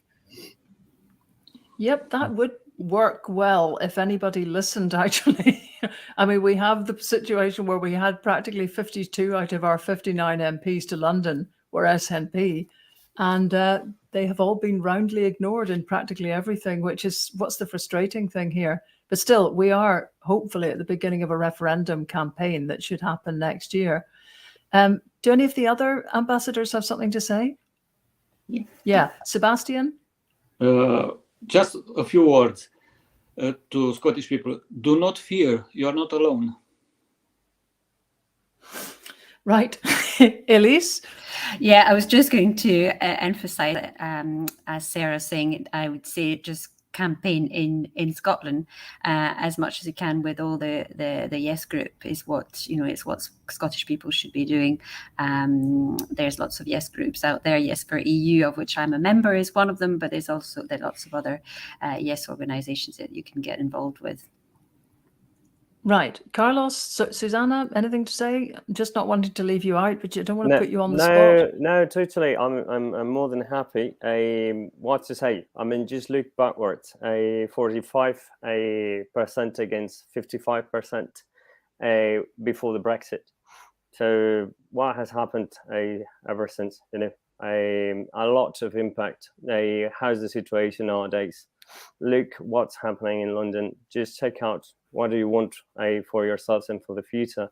Yep, that would work well if anybody listened, actually. I mean, we have the situation where we had practically 52 out of our 59 MPs to London were SNP, and they have all been roundly ignored in practically everything, which is what's the frustrating thing here. But still, we are hopefully at the beginning of a referendum campaign that should happen next year. Do any of the other ambassadors have something to say? Yeah. Sebastian? Just a few words to Scottish people. Do not fear. You are not alone. Right. Elise? Yeah, I was just going to emphasize, as Sarah's saying, I would say just campaign in Scotland as much as you can with all the Yes group is what, it's what Scottish people should be doing. There's lots of Yes groups out there. Yes for EU, of which I'm a member, is one of them, but there are lots of other Yes organizations that you can get involved with. Right. Carlos, Susanna, anything to say? Just not wanting to leave you out, but you don't want to put you on the spot. No, totally. I'm more than happy. What to say? I mean, just look backwards. 45% against 55% before the Brexit. So what has happened ever since? A lot of impact. How's the situation nowadays? Look what's happening in London. Just check out what do you want for yourselves and for the future.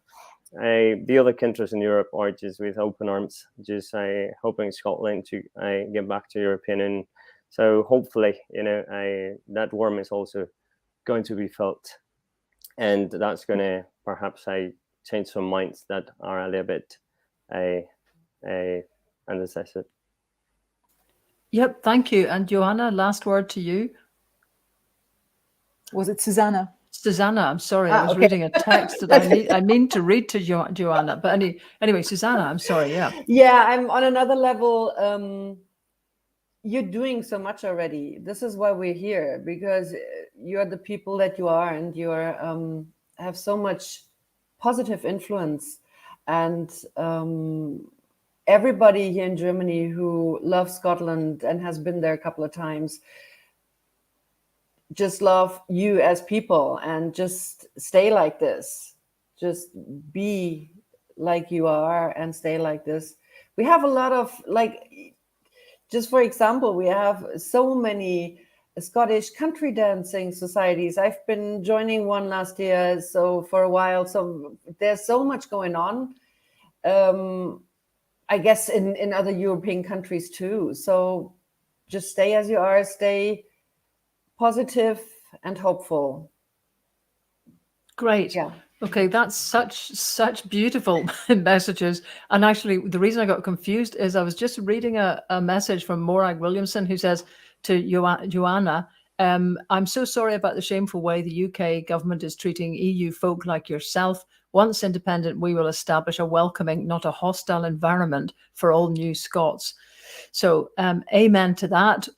The other countries in Europe are just with open arms, just hoping Scotland to get back to European Union. So hopefully, that warmth is also going to be felt, and that's going to perhaps change some minds that are a little bit undecided. Yep, thank you. And Joanna, last word to you. Was it Susanna? Susanna, I'm sorry, I was reading a text that I mean to read to Joanna. But anyway, Susanna, I'm sorry, yeah. Yeah, I'm on another level. You're doing so much already. This is why we're here, because you're the people that you are, and you're have so much positive influence. And everybody here in Germany who loves Scotland and has been there a couple of times just love you as people, and just stay like this. Just be like you are and stay like this. We have a lot of, just for example, we have so many Scottish country dancing societies. I've been joining one last year, so for a while. So there's so much going on. I guess in other European countries too. So just stay as you are, stay positive and hopeful. Great. Yeah. Okay, that's such beautiful messages. And actually, the reason I got confused is I was just reading a message from Morag Williamson, who says to Joanna, I'm so sorry about the shameful way the UK government is treating EU folk like yourself. Once independent, we will establish a welcoming, not a hostile environment for all new Scots. So amen to that.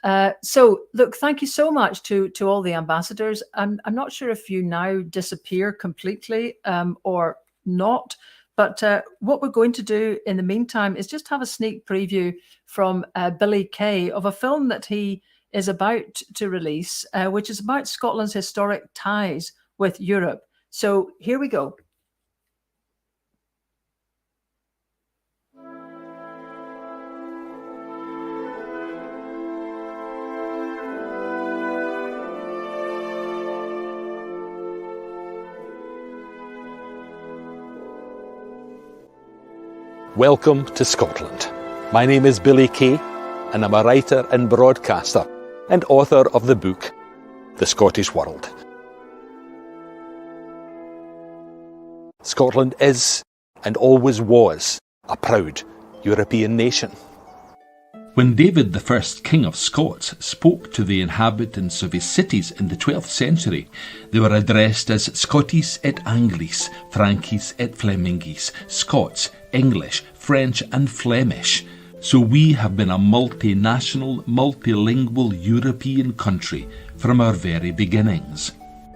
So look, thank you so much to all the ambassadors. I'm not sure if you now disappear completely or not, but what we're going to do in the meantime is just have a sneak preview from Billy Kay of a film that he is about to release, which is about Scotland's historic ties with Europe. So here we go. Welcome to Scotland. My name is Billy Kay, and I'm a writer and broadcaster and author of the book The Scottish World. Scotland is, and always was, a proud European nation. When David I, King of Scots, spoke to the inhabitants of his cities in the 12th century, they were addressed as Scotis et Anglis, Frankis et Flemingis, Scots, English, French and Flemish. So we have been a multinational, multilingual European country from our very beginnings.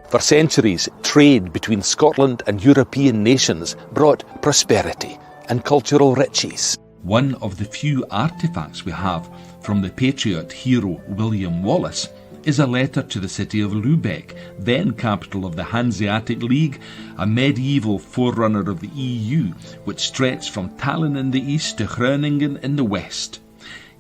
For centuries, trade between Scotland and European nations brought prosperity and cultural riches. One of the few artefacts we have from the patriot hero William Wallace is a letter to the city of Lübeck, then capital of the Hanseatic League, a medieval forerunner of the EU, which stretched from Tallinn in the east to Groningen in the west.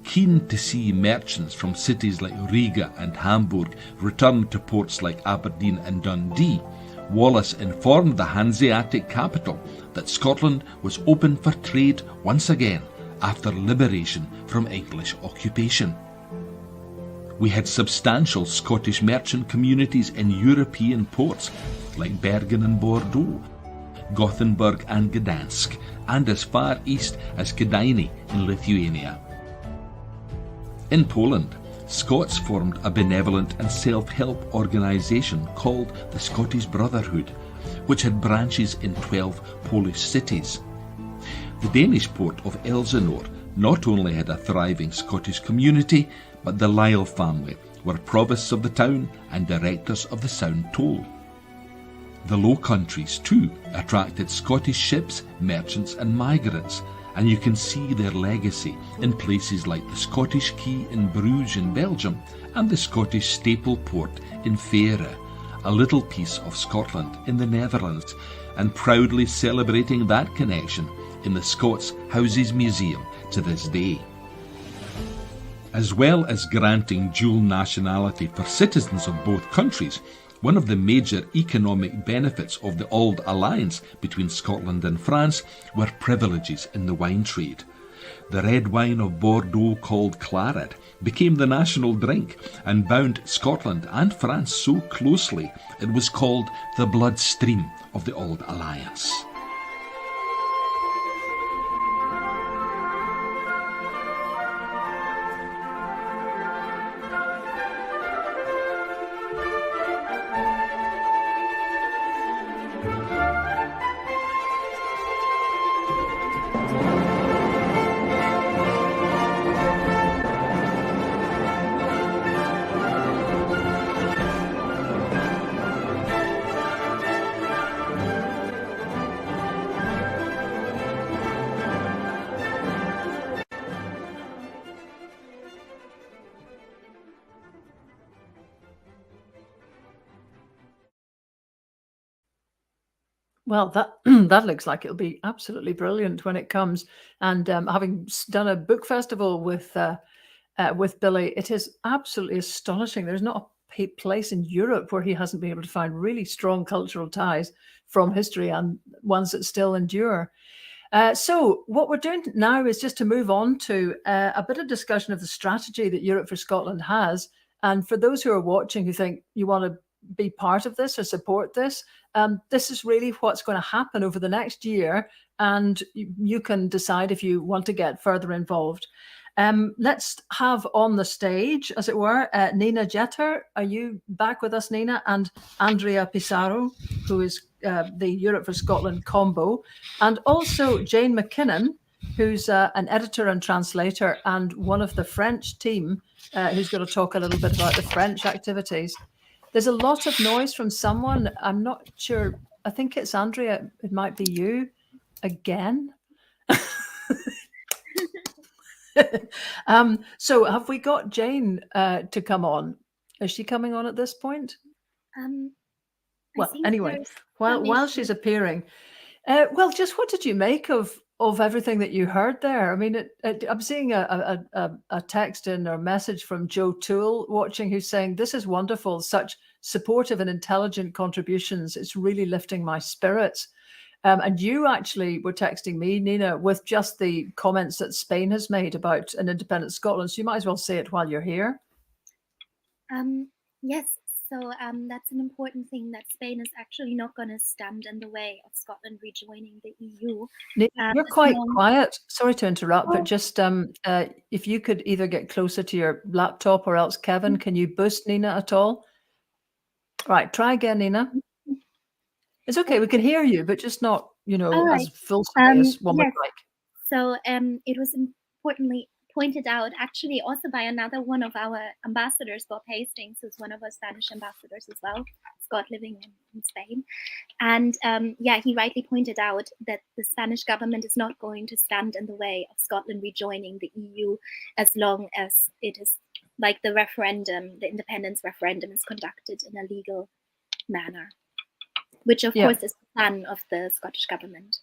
Keen to see merchants from cities like Riga and Hamburg return to ports like Aberdeen and Dundee, Wallace informed the Hanseatic capital that Scotland was open for trade once again after liberation from English occupation. We had substantial Scottish merchant communities in European ports like Bergen and Bordeaux, Gothenburg and Gdansk, and as far east as Kėdainiai in Lithuania. In Poland, Scots formed a benevolent and self-help organisation called the Scottish Brotherhood, which had branches in 12 Polish cities. The Danish port of Elsinore not only had a thriving Scottish community, but the Lisle family were provosts of the town and directors of the Sound Toll. The Low Countries too attracted Scottish ships, merchants and migrants, and you can see their legacy in places like the Scottish Quay in Bruges in Belgium and the Scottish Staple Port in Fare, a little piece of Scotland in the Netherlands, and proudly celebrating that connection in the Scots Houses Museum to this day. As well as granting dual nationality for citizens of both countries, one of the major economic benefits of the Old Alliance between Scotland and France were privileges in the wine trade. The red wine of Bordeaux, called claret, became the national drink and bound Scotland and France so closely it was called the bloodstream of the Old Alliance. Well, that looks like it'll be absolutely brilliant when it comes. And having done a book festival with Billy, it is absolutely astonishing. There's not a place in Europe where he hasn't been able to find really strong cultural ties from history and ones that still endure. So what we're doing now is just to move on to a bit of discussion of the strategy that Europe for Scotland has. And for those who are watching who think you want to be part of this or support this, this is really what's going to happen over the next year, and you can decide if you want to get further involved. Let's have on the stage, as it were, Nina Jeter. Are you back with us, Nina? And Andrea Pissarro, who is the Europe for Scotland combo, and also Jane McKinnon, who's an editor and translator and one of the French team, who's going to talk a little bit about the French activities. There's a lot of noise from someone. I'm not sure. I think it's Andrea. It might be you again. So have we got Jane to come on? Is she coming on at this point? Well, anyway, while she's appearing, well, just what did you make of everything that you heard there? I mean, I'm seeing a text in or message from Joe Toole watching, who's saying, "This is wonderful, such supportive and intelligent contributions. It's really lifting my spirits." And you actually were texting me, Nina, with just the comments that Spain has made about an independent Scotland. So you might as well say it while you're here. Yes, so that's an important thing, that Spain is actually not going to stand in the way of Scotland rejoining the EU. Nina, you're quite quiet. Sorry to interrupt, but just if you could either get closer to your laptop, or else Kevin, can you boost Nina at all? Right, try again, Nina. It's okay, we can hear you, but just not, as fulsomely as one would like. So it was importantly pointed out, actually also by another one of our ambassadors, Bob Hastings, who's one of our Spanish ambassadors as well, Scott living in Spain. And he rightly pointed out that the Spanish government is not going to stand in the way of Scotland rejoining the EU as long as it is like the referendum, the independence referendum, is conducted in a legal manner, which of course is the plan of the Scottish government.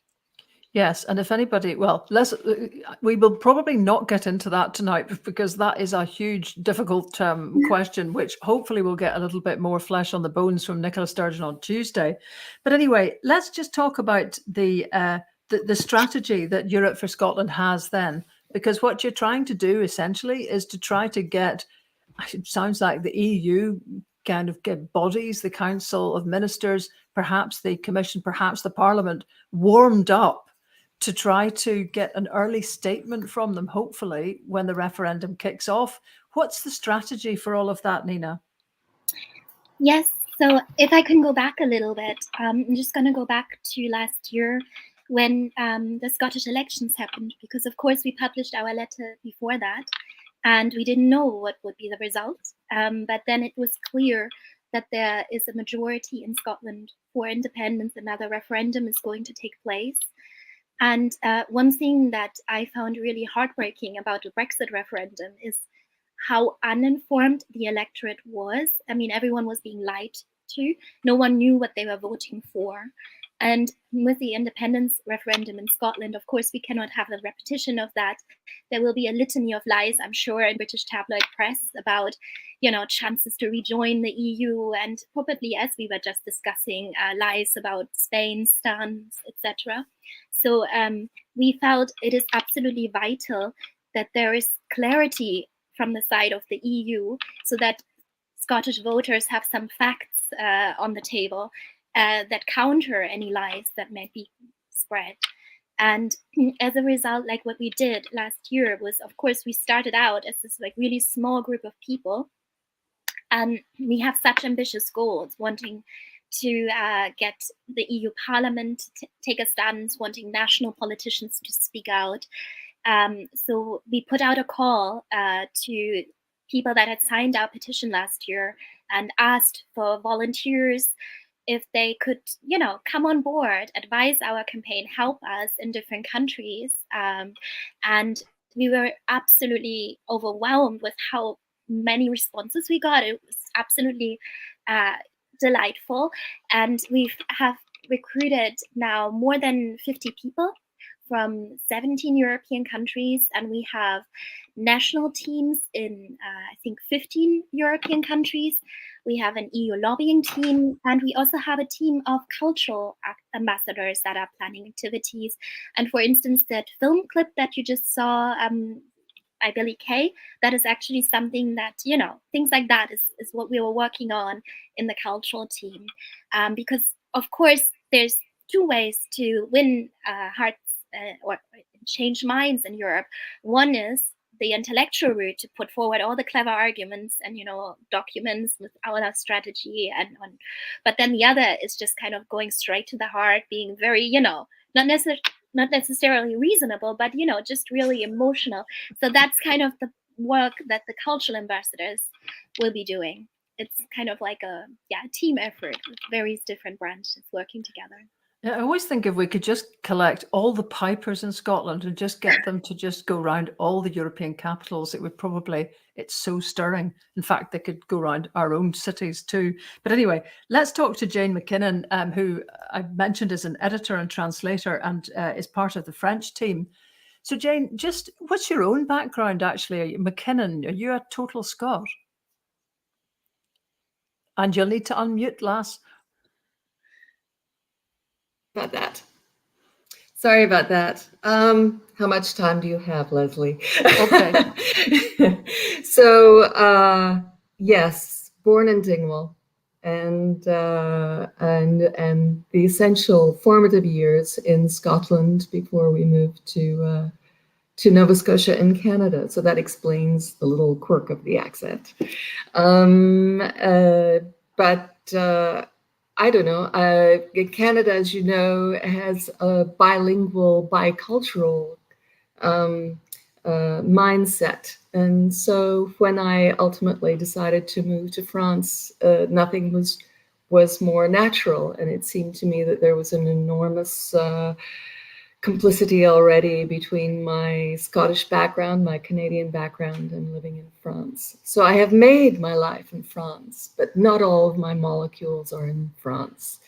Yes, and if anybody, we will probably not get into that tonight, because that is a huge, difficult question, which hopefully will get a little bit more flesh on the bones from Nicola Sturgeon on Tuesday. But anyway, let's just talk about the strategy that Europe for Scotland has then, because what you're trying to do essentially is to try to get, it sounds like the EU kind of get bodies, the Council of Ministers, perhaps the Commission, perhaps the Parliament, warmed up to try to get an early statement from them, hopefully, when the referendum kicks off. What's the strategy for all of that, Nina? Yes, so if I can go back a little bit, I'm just going to go back to last year when the Scottish elections happened, because of course we published our letter before that, and we didn't know what would be the result. But then it was clear that there is a majority in Scotland for independence. Another referendum is going to take place. And one thing that I found really heartbreaking about the Brexit referendum is how uninformed the electorate was. I mean, everyone was being lied to. No one knew what they were voting for. And with the independence referendum in Scotland, of course, we cannot have a repetition of that. There will be a litany of lies, I'm sure, in British tabloid press about, chances to rejoin the EU, and probably, as we were just discussing, lies about Spain's stance, etc. So we felt it is absolutely vital that there is clarity from the side of the EU, so that Scottish voters have some facts on the table that counter any lies that might be spread. And as a result, like what we did last year was, of course, we started out as this really small group of people, and we have such ambitious goals, wanting to get the EU Parliament to take a stance, wanting national politicians to speak out. So we put out a call to people that had signed our petition last year and asked for volunteers if they could, come on board, advise our campaign, help us in different countries. And we were absolutely overwhelmed with how many responses we got. It was absolutely delightful. And we have recruited now more than 50 people from 17 European countries, and we have national teams in, I think, 15 European countries. We have an EU lobbying team, and we also have a team of cultural ambassadors that are planning activities. And for instance, that film clip that you just saw by Billy Kay, that is actually something that, things like that is what we were working on in the cultural team. Because, of course, there's two ways to win hearts or change minds in Europe. One is the intellectual route, to put forward all the clever arguments and documents with our strategy but then the other is just kind of going straight to the heart, being very not necessarily reasonable, but just really emotional. So that's kind of the work that the cultural ambassadors will be doing. It's kind of like a team effort with various different branches working together. I always think if we could just collect all the pipers in Scotland and just get them to just go around all the European capitals, it would probably, it's so stirring. In fact, they could go around our own cities too. But anyway, let's talk to Jane McKinnon, who I mentioned is an editor and translator and is part of the French team. So Jane, just what's your own background actually? McKinnon, are you a total Scot? And you'll need to unmute, lass. About that. Sorry about that. How much time do you have, Lesley? Okay. So, yes, born in Dingwall, and the essential formative years in Scotland before we moved to Nova Scotia in Canada. So that explains the little quirk of the accent. But I don't know. Canada, as you know, has a bilingual, bicultural mindset. And so when I ultimately decided to move to France, nothing was more natural. And it seemed to me that there was an enormous complicity already between my Scottish background, my Canadian background, and living in France. So I have made my life in France, but not all of my molecules are in France.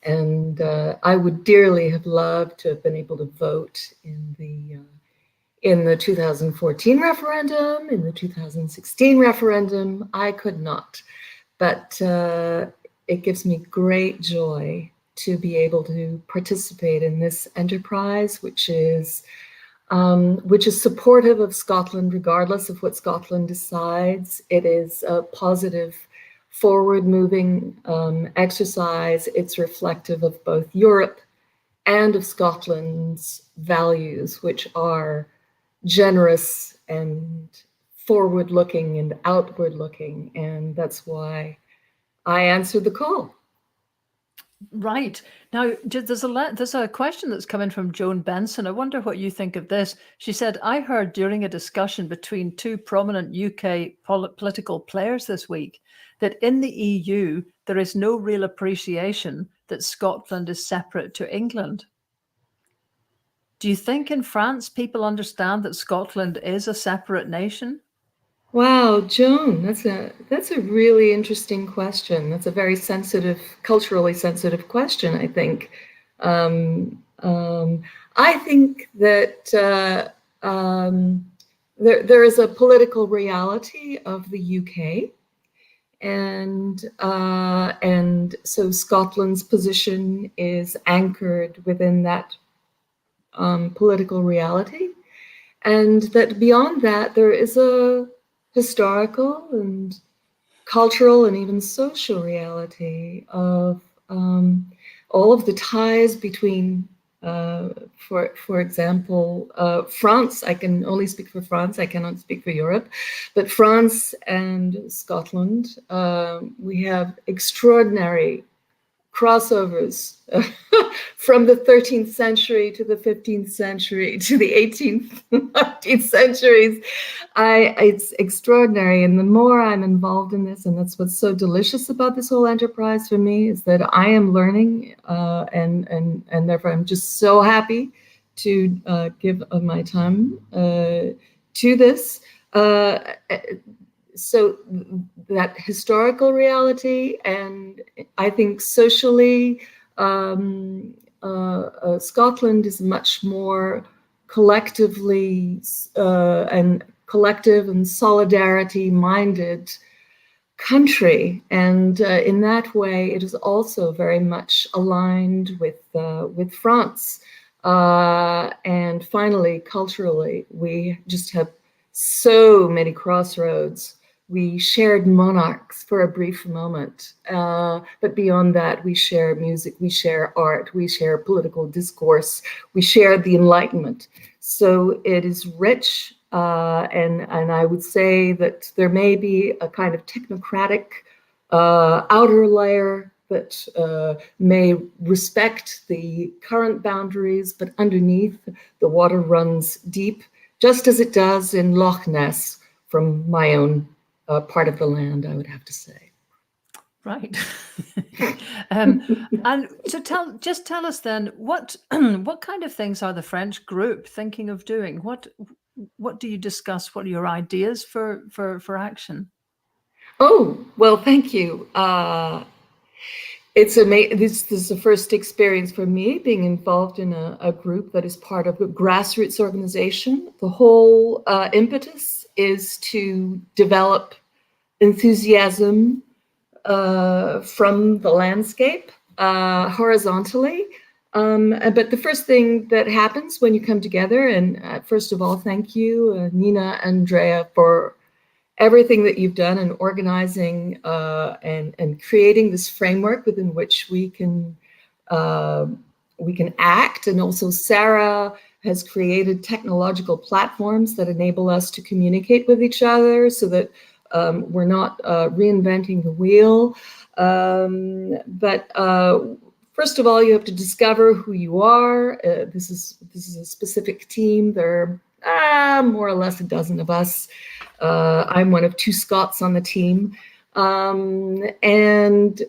And I would dearly have loved to have been able to vote in the 2014 referendum, in the 2016 referendum. I could not, but it gives me great joy to be able to participate in this enterprise, which is supportive of Scotland, regardless of what Scotland decides. It is a positive, forward-moving exercise. It's reflective of both Europe and of Scotland's values, which are generous and forward-looking and outward-looking, and that's why I answered the call. Right. Now, there's a question that's come in from Joan Benson. I wonder what you think of this. She said, I heard during a discussion between two prominent UK political players this week that in the EU, there is no real appreciation that Scotland is separate to England. Do you think in France people understand that Scotland is a separate nation? Wow, Joan, that's a really interesting question. That's a very sensitive, culturally sensitive question, I think. I think that there is a political reality of the UK, and so Scotland's position is anchored within that political reality, and that beyond that there is a historical and cultural and even social reality of all of the ties between, for example, France. I can only speak for France. I cannot speak for Europe, but France and Scotland, we have extraordinary crossovers from the 13th century to the 15th century to the 18th, 19th centuries. It's extraordinary. And the more I'm involved in this, and that's what's so delicious about this whole enterprise for me, is that I am learning, and therefore I'm just so happy to give of my time to this. So that historical reality, and I think socially, Scotland is much more collectively and collective and solidarity minded country, and in that way, it is also very much aligned with France. And finally, culturally, we just have so many crossroads. We shared monarchs for a brief moment, but beyond that, we share music, we share art, we share political discourse, we share the Enlightenment. So it is rich, and I would say that there may be a kind of technocratic outer layer that may respect the current boundaries, but underneath, the water runs deep, just as it does in Loch Ness, from my own part of the land, I would have to say. Right. And so tell us then, what kind of things are the French group thinking of doing? What do you discuss? What are your ideas for action? Oh, well, thank you. It's amazing. This is the first experience for me being involved in a group that is part of a grassroots organization. The whole impetus is to develop enthusiasm from the landscape horizontally, But the first thing that happens when you come together, and first of all, thank you, Nina, Andrea, for everything that you've done in organizing and creating this framework within which we can act. And also Sarah has created technological platforms that enable us to communicate with each other so that we're not reinventing the wheel. But first of all, you have to discover who you are. This is a specific team. There are more or less a dozen of us. I'm one of 2 Scots on the team. And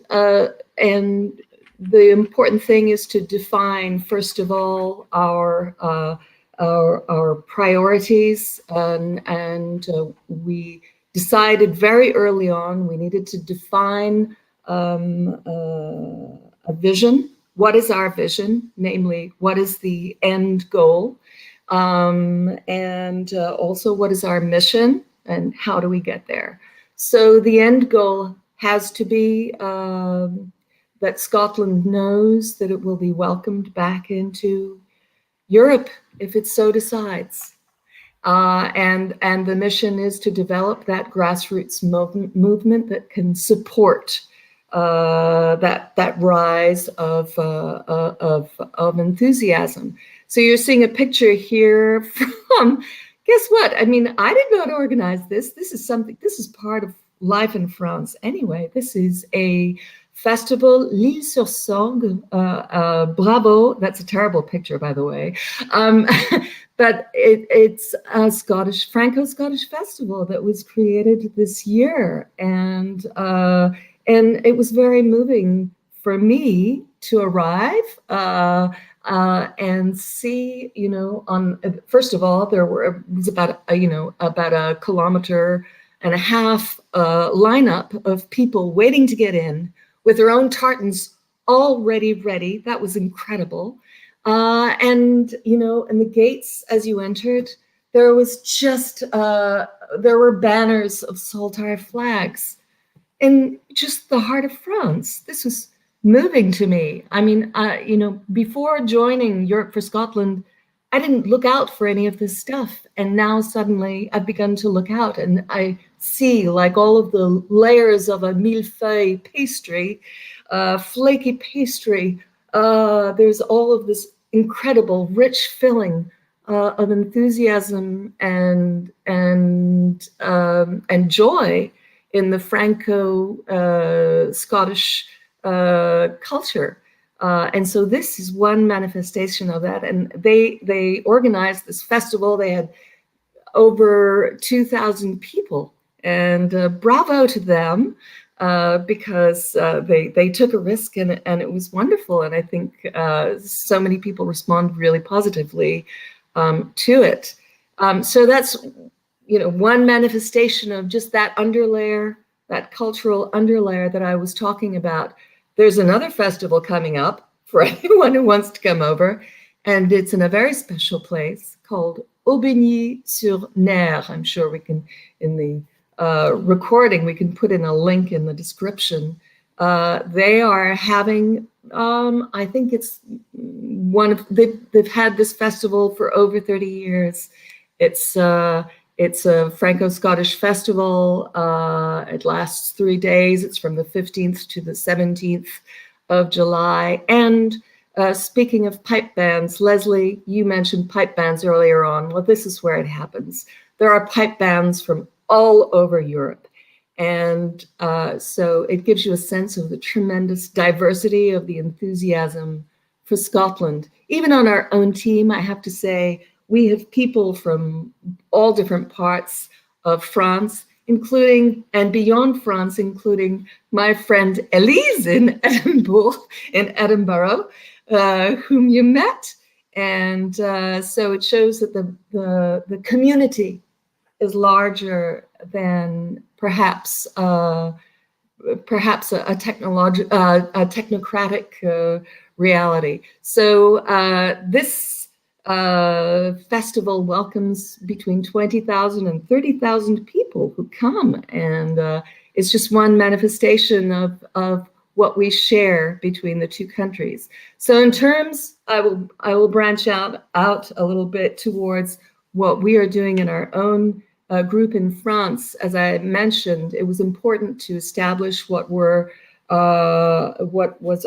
the important thing is to define, first of all, our priorities. And we decided very early on we needed to define a vision. What is our vision? Namely, what is the end goal? And also, what is our mission and how do we get there? So the end goal has to be that Scotland knows that it will be welcomed back into Europe if it so decides. And the mission is to develop that grassroots movement that can support that rise of enthusiasm. So you're seeing a picture here from, guess what? I mean, I did not organize this. This is part of life in France anyway. This is a festival, L'Île-sur-Sorgue. Bravo. That's a terrible picture, by the way. But it's a Franco-Scottish festival that was created this year. And it was very moving for me to arrive and see, first of all, it was about a 1.5 kilometer lineup of people waiting to get in with their own tartans already ready. That was incredible. And the gates, as you entered, there was just, there were banners of Saltire flags in just the heart of France. This was moving to me. I mean, before joining Europe for Scotland, I didn't look out for any of this stuff. And now suddenly I've begun to look out and I see like all of the layers of a millefeuille pastry, flaky pastry. There's all of this incredible rich filling of enthusiasm and joy in the Franco-Scottish culture. And so this is one manifestation of that. And they organized this festival. They had over 2,000 people. And bravo to them, because they took a risk and it was wonderful. And I think so many people respond really positively to it. So that's one manifestation of just that underlayer, that cultural underlayer that I was talking about. There's another festival coming up for anyone who wants to come over, and it's in a very special place called Aubigny-sur-Ner. I'm sure we can, in the recording, we can put in a link in the description. They are having, I think it's they've had this festival for over 30 years. It's a Franco-Scottish festival. It lasts 3 days. It's from the 15th to the 17th of July. And speaking of pipe bands, Lesley, you mentioned pipe bands earlier on. Well, this is where it happens. There are pipe bands from all over Europe. And so it gives you a sense of the tremendous diversity of the enthusiasm for Scotland. Even on our own team, I have to say, we have people from all different parts of France, including, and beyond France, including my friend Elise in Edinburgh, whom you met. And so it shows that the community is larger than perhaps a technocratic reality. So this festival welcomes between 20,000 and 30,000 people who come, and it's just one manifestation of what we share between the two countries. So in terms, I will branch out a little bit towards what we are doing in our own group in France. As I mentioned, it was important to establish what was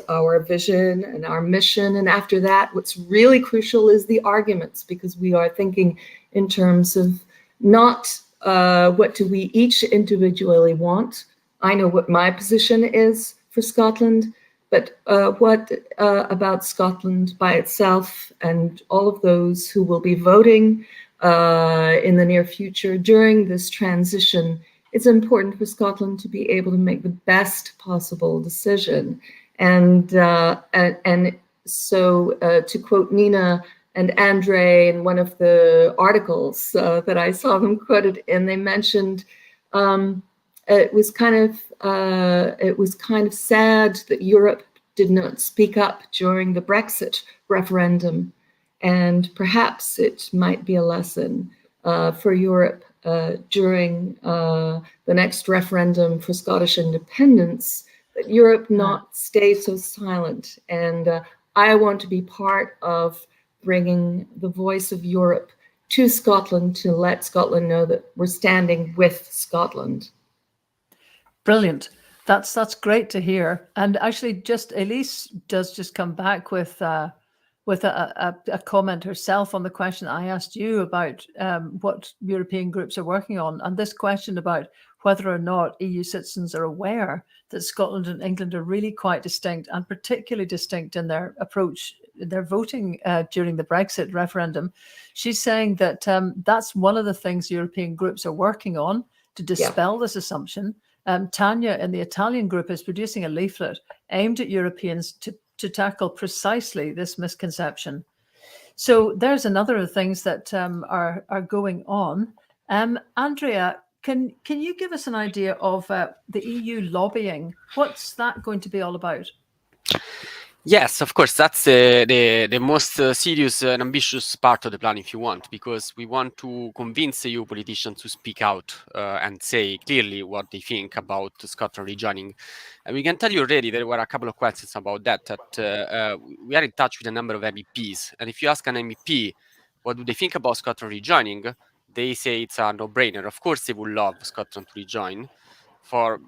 our vision and our mission. And after that, what's really crucial is the arguments, because we are thinking in terms of not what do we each individually want. I know what my position is for Scotland, but what about Scotland by itself and all of those who will be voting in the near future during this transition? It's important for Scotland to be able to make the best possible decision. And so to quote Nina and Andre in one of the articles that I saw them quoted in, they mentioned it was kind of sad that Europe did not speak up during the Brexit referendum, and perhaps it might be a lesson for Europe during the next referendum for Scottish independence, that Europe not stay so silent. And I want to be part of bringing the voice of Europe to Scotland to let Scotland know that we're standing with Scotland. Brilliant. That's great to hear. And actually, just Elise does just come back with a comment herself on the question I asked you about what European groups are working on, and this question about whether or not EU citizens are aware that Scotland and England are really quite distinct, and particularly distinct in their approach, their voting during the Brexit referendum. She's saying that that's one of the things European groups are working on to dispel this assumption. Tanya in the Italian group is producing a leaflet aimed at Europeans to tackle precisely this misconception. So there's another of the things that are going on. Andrea, can you give us an idea of the EU lobbying? What's that going to be all about? Yes, of course, that's the most serious and ambitious part of the plan, if you want, because we want to convince EU politicians to speak out and say clearly what they think about Scotland rejoining. And we can tell you already there were a couple of questions about that we are in touch with a number of MEPs. And if you ask an MEP, what do they think about Scotland rejoining? They say it's a no-brainer. Of course, they would love Scotland to rejoin for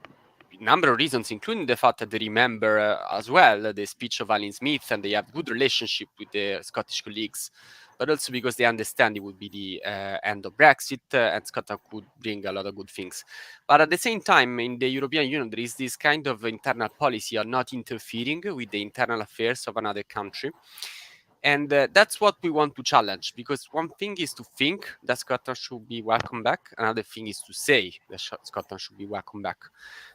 number of reasons, including the fact that they remember as well the speech of Alan Smith, and they have good relationship with their Scottish colleagues, but also because they understand it would be the end of Brexit and Scotland could bring a lot of good things. But at the same time, in the European Union, there is this kind of internal policy of not interfering with the internal affairs of another country. And that's what we want to challenge, because one thing is to think that Scotland should be welcome back. Another thing is to say that Scotland should be welcome back.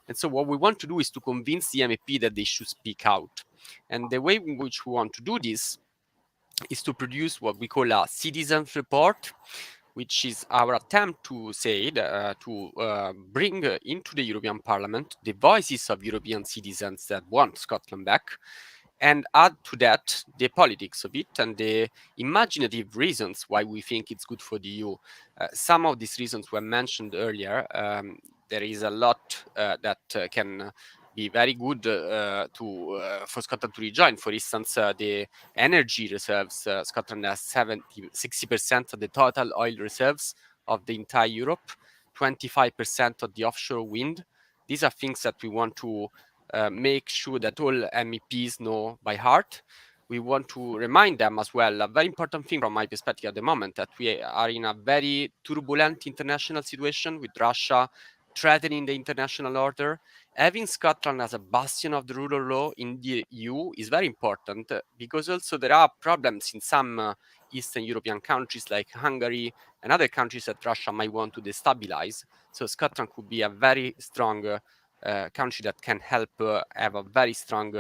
And so what we want to do is to convince the MEP that they should speak out. And the way in which we want to do this is to produce what we call a citizens report, which is our attempt to say to bring into the European Parliament the voices of European citizens that want Scotland back, and add to that the politics of it and the imaginative reasons why we think it's good for the EU. Some of these reasons were mentioned earlier. There is a lot that can be very good for Scotland to rejoin. For instance, the energy reserves. Scotland has 60% of the total oil reserves of the entire Europe, 25% of the offshore wind. These are things that we want to make sure that all MEPs know by heart. We want to remind them as well, a very important thing from my perspective at the moment, that we are in a very turbulent international situation with Russia threatening the international order. Having Scotland as a bastion of the rule of law in the EU is very important, because also there are problems in some Eastern European countries like Hungary and other countries that Russia might want to destabilize. So Scotland could be a very strong country that can help have a very strong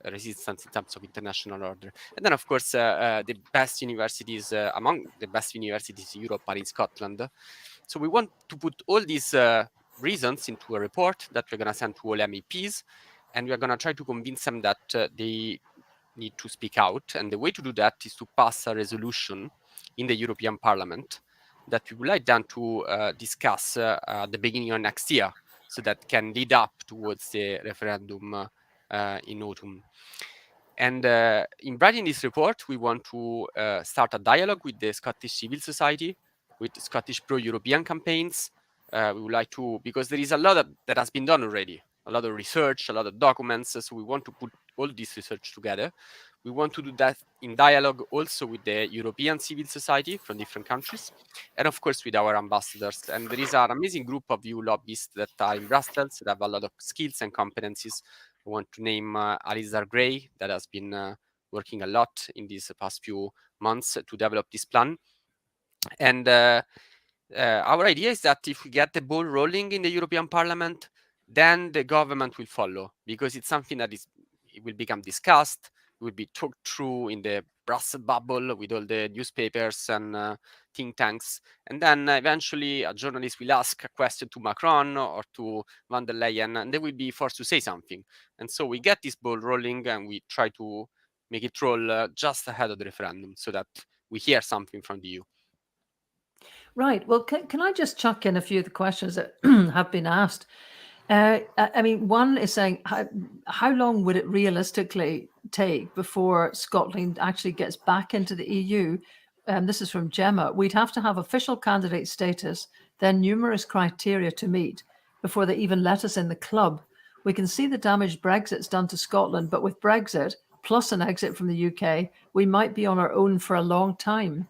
resistance in terms of international order. And then, of course, the best universities, among the best universities in Europe, are in Scotland. So we want to put all these reasons into a report that we're going to send to all MEPs, and we're going to try to convince them that they need to speak out. And the way to do that is to pass a resolution in the European Parliament that we would like them to discuss at the beginning of next year, so that can lead up towards the referendum in autumn. And in writing this report, we want to start a dialogue with the Scottish civil society, with Scottish pro-European campaigns. We would like to, because there is a lot that has been done already, a lot of research, a lot of documents. So we want to put all this research together. We want to do that in dialogue also with the European civil society from different countries, and of course with our ambassadors. And there is an amazing group of EU lobbyists that are in Brussels that have a lot of skills and competencies. I want to name Alistair Gray, that has been working a lot in these past few months to develop this plan. And our idea is that if we get the ball rolling in the European Parliament, then the government will follow, because it's something that it will become discussed, it will be talked through in the Brussels bubble with all the newspapers and think tanks. And then eventually a journalist will ask a question to Macron or to von der Leyen, and they will be forced to say something. And so we get this ball rolling and we try to make it roll just ahead of the referendum so that we hear something from the EU. Right. Well, can I just chuck in a few of the questions that have been asked? I mean, one is saying, how long would it realistically take before Scotland actually gets back into the EU? This is from Gemma. We'd have to have official candidate status, then numerous criteria to meet before they even let us in the club. We can see the damage Brexit's done to Scotland, but with Brexit, plus an exit from the UK, we might be on our own for a long time.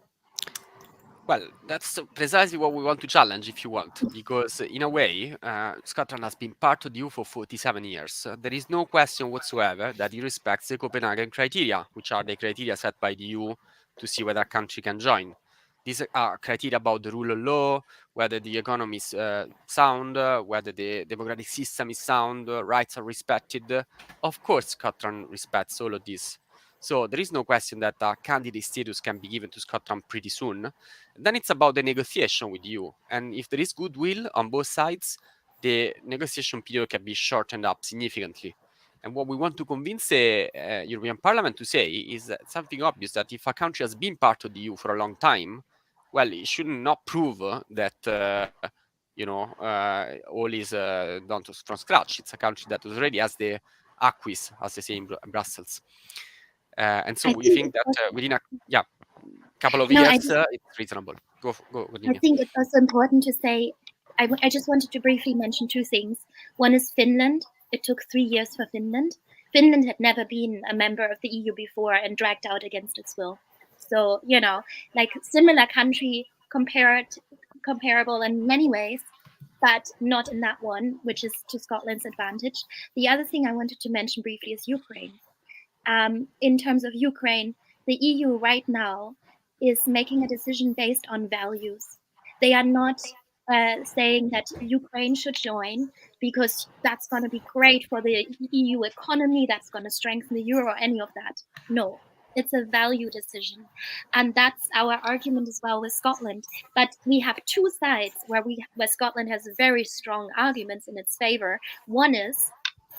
Well, that's precisely what we want to challenge, if you want, because in a way, Scotland has been part of the EU for 47 years. There is no question whatsoever that it respects the Copenhagen criteria, which are the criteria set by the EU to see whether a country can join. These are criteria about the rule of law, whether the economy is sound, whether the democratic system is sound, rights are respected. Of course, Scotland respects all of this. So there is no question that a candidate status can be given to Scotland pretty soon. Then it's about the negotiation with you. And if there is goodwill on both sides, the negotiation period can be shortened up significantly. And what we want to convince the European Parliament to say is something obvious, that if a country has been part of the EU for a long time, well, it should not prove that all is done from scratch. It's a country that already has the acquis, as they say in Brussels. And so we think that within a couple of years, it's reasonable. Go. I think it's also important to say, I just wanted to briefly mention two things. One is Finland. It took 3 years for Finland. Finland had never been a member of the EU before and dragged out against its will. So, like similar country, comparable in many ways, but not in that one, which is to Scotland's advantage. The other thing I wanted to mention briefly is Ukraine. In terms of Ukraine, the EU right now is making a decision based on values. They are not saying that Ukraine should join because that's going to be great for the EU economy, that's going to strengthen the euro, or any of that. No, it's a value decision. And that's our argument as well with Scotland. But we have two sides where Scotland has very strong arguments in its favor. One is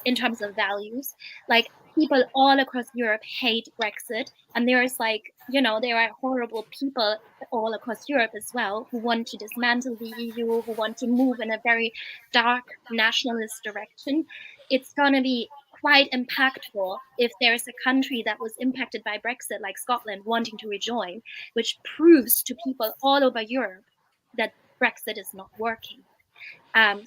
in terms of values, like people all across Europe hate Brexit, and there are horrible people all across Europe as well who want to dismantle the EU, who want to move in a very dark nationalist direction. It's going to be quite impactful if there's a country that was impacted by Brexit, like Scotland, wanting to rejoin, which proves to people all over Europe that Brexit is not working.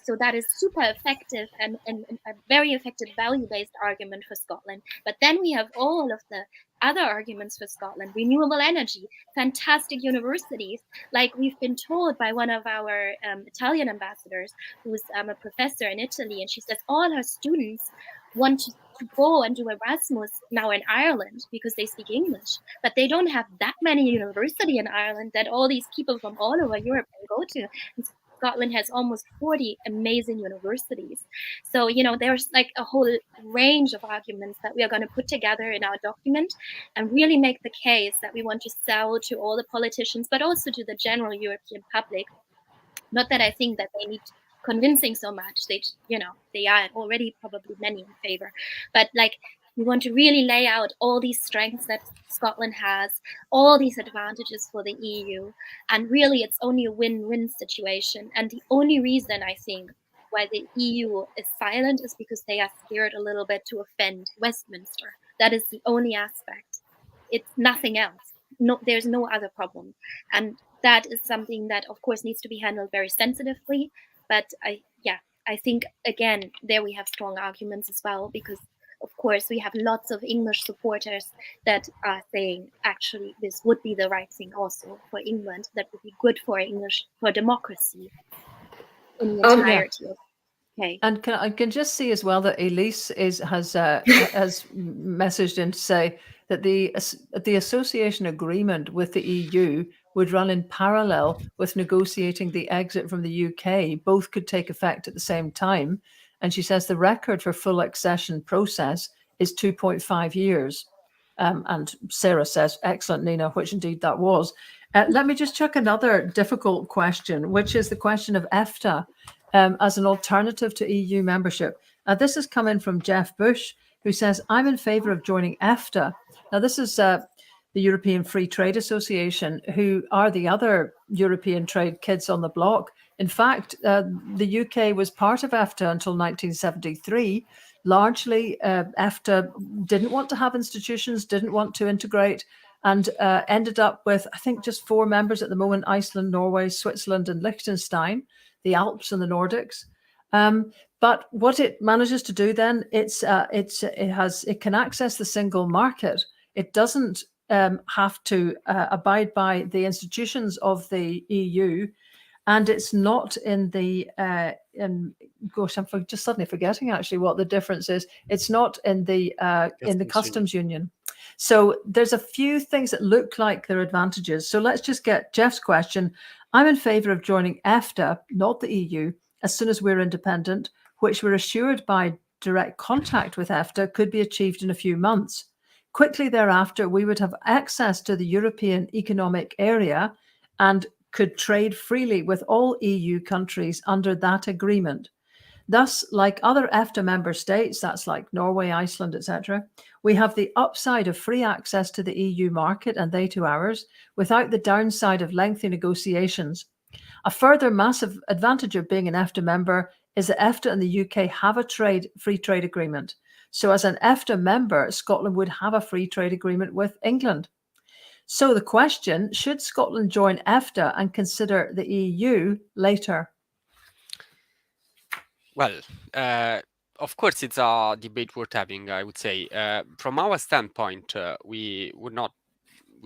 So that is super effective and a very effective value-based argument for Scotland. But then we have all of the other arguments for Scotland: renewable energy, fantastic universities. Like we've been told by one of our Italian ambassadors, who's a professor in Italy, and she says all her students want to go and do Erasmus now in Ireland because they speak English, but they don't have that many universities in Ireland that all these people from all over Europe can go to. And Scotland has almost 40 amazing universities. So, there's like a whole range of arguments that we are going to put together in our document and really make the case that we want to sell to all the politicians, but also to the general European public. Not that I think that they need convincing so much. They are already probably many in favor. But we want to really lay out all these strengths that Scotland has, all these advantages for the EU. And really, it's only a win-win situation. And the only reason I think why the EU is silent is because they are scared a little bit to offend Westminster. That is the only aspect. It's nothing else. No, there's no other problem. And that is something that, of course, needs to be handled very sensitively. But I think, again, there we have strong arguments as well, because, of course, we have lots of English supporters that are saying, actually, this would be the right thing also for England. That would be good for democracy in the entirety of. Okay. And I can just see as well that Elise has messaged in to say that the association agreement with the EU would run in parallel with negotiating the exit from the UK. Both could take effect at the same time. And she says the record for full accession process is 2.5 years. And Sarah says, excellent, Nina, which indeed that was. Let me just chuck another difficult question, which is the question of EFTA. As an alternative to EU membership. This has come in from Jeff Bush, who says, I'm in favour of joining EFTA. Now, this is the European Free Trade Association, who are the other European trade kids on the block. In fact, the UK was part of EFTA until 1973. Largely, EFTA didn't want to have institutions, didn't want to integrate, and ended up with, I think, just 4 members at the moment: Iceland, Norway, Switzerland, and Liechtenstein, the Alps and the Nordics. But what it manages to do then, it can access the single market. It doesn't have to abide by the institutions of the EU, and it's not in the gosh, I'm just suddenly forgetting actually what the difference is. It's not in the customs union. So there's a few things that look like they're advantages. So let's just get Jeff's question. I'm in favour of joining EFTA, not the EU, as soon as we're independent, which we're assured by direct contact with EFTA could be achieved in a few months. Quickly thereafter, we would have access to the European Economic Area and could trade freely with all EU countries under that agreement. Thus, like other EFTA member states, that's like Norway, Iceland, etc., we have the upside of free access to the EU market and they to ours, without the downside of lengthy negotiations. A further massive advantage of being an EFTA member is that EFTA and the UK have a free trade agreement. So as an EFTA member, Scotland would have a free trade agreement with England. So the question, should Scotland join EFTA and consider the EU later? Well, of course, it's a debate worth having, I would say. From our standpoint, we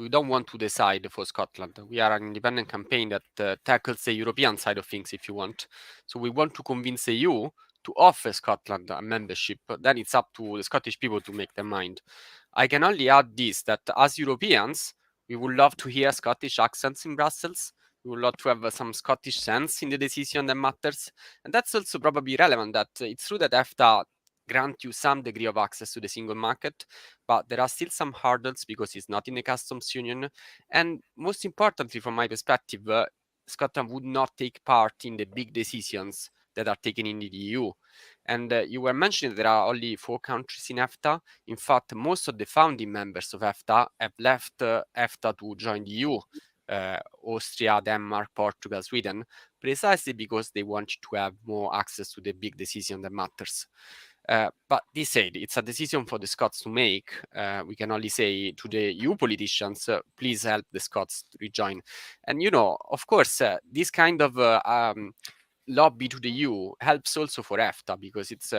don't want to decide for Scotland. We are an independent campaign that tackles the European side of things, if you want. So we want to convince the EU to offer Scotland a membership. Then it's up to the Scottish people to make their mind. I can only add this, that as Europeans, we would love to hear Scottish accents in Brussels. We would love to have some Scottish sense in the decision that matters. And that's also probably relevant, that it's true that EFTA grant you some degree of access to the single market, but there are still some hurdles because it's not in the customs union. And most importantly, from my perspective, Scotland would not take part in the big decisions that are taken in the EU. And you were mentioning there are only 4 countries in EFTA. In fact, most of the founding members of EFTA have left EFTA to join the EU. Austria, Denmark, Portugal, Sweden, precisely because they want to have more access to the big decision that matters. But this said, it's a decision for the Scots to make. We can only say to the EU politicians, please help the Scots to rejoin. And, of course, this kind of lobby to the EU helps also for EFTA, because it's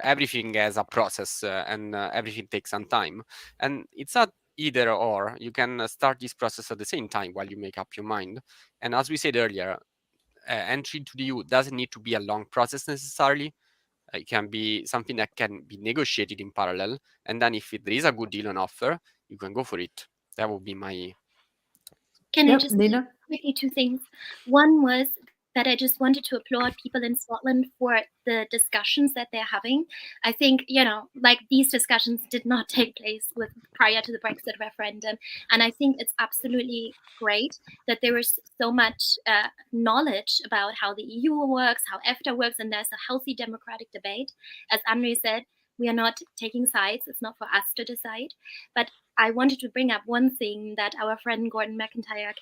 everything has a process and everything takes some time. And it's not either or. You can start this process at the same time while you make up your mind. And as we said earlier, entry to the EU doesn't need to be a long process necessarily. It can be something that can be negotiated in parallel. And then if there is a good deal on offer, you can go for it. That would be my... Can I just Nina? Quickly 2 things. One was that I just wanted to applaud people in Scotland for the discussions that they're having. I think, like these discussions did not take place prior to the Brexit referendum. And I think it's absolutely great that there is so much knowledge about how the EU works, how EFTA works, and there's a healthy democratic debate. As Andre said, we are not taking sides. It's not for us to decide. But I wanted to bring up one thing that our friend Gordon McIntyre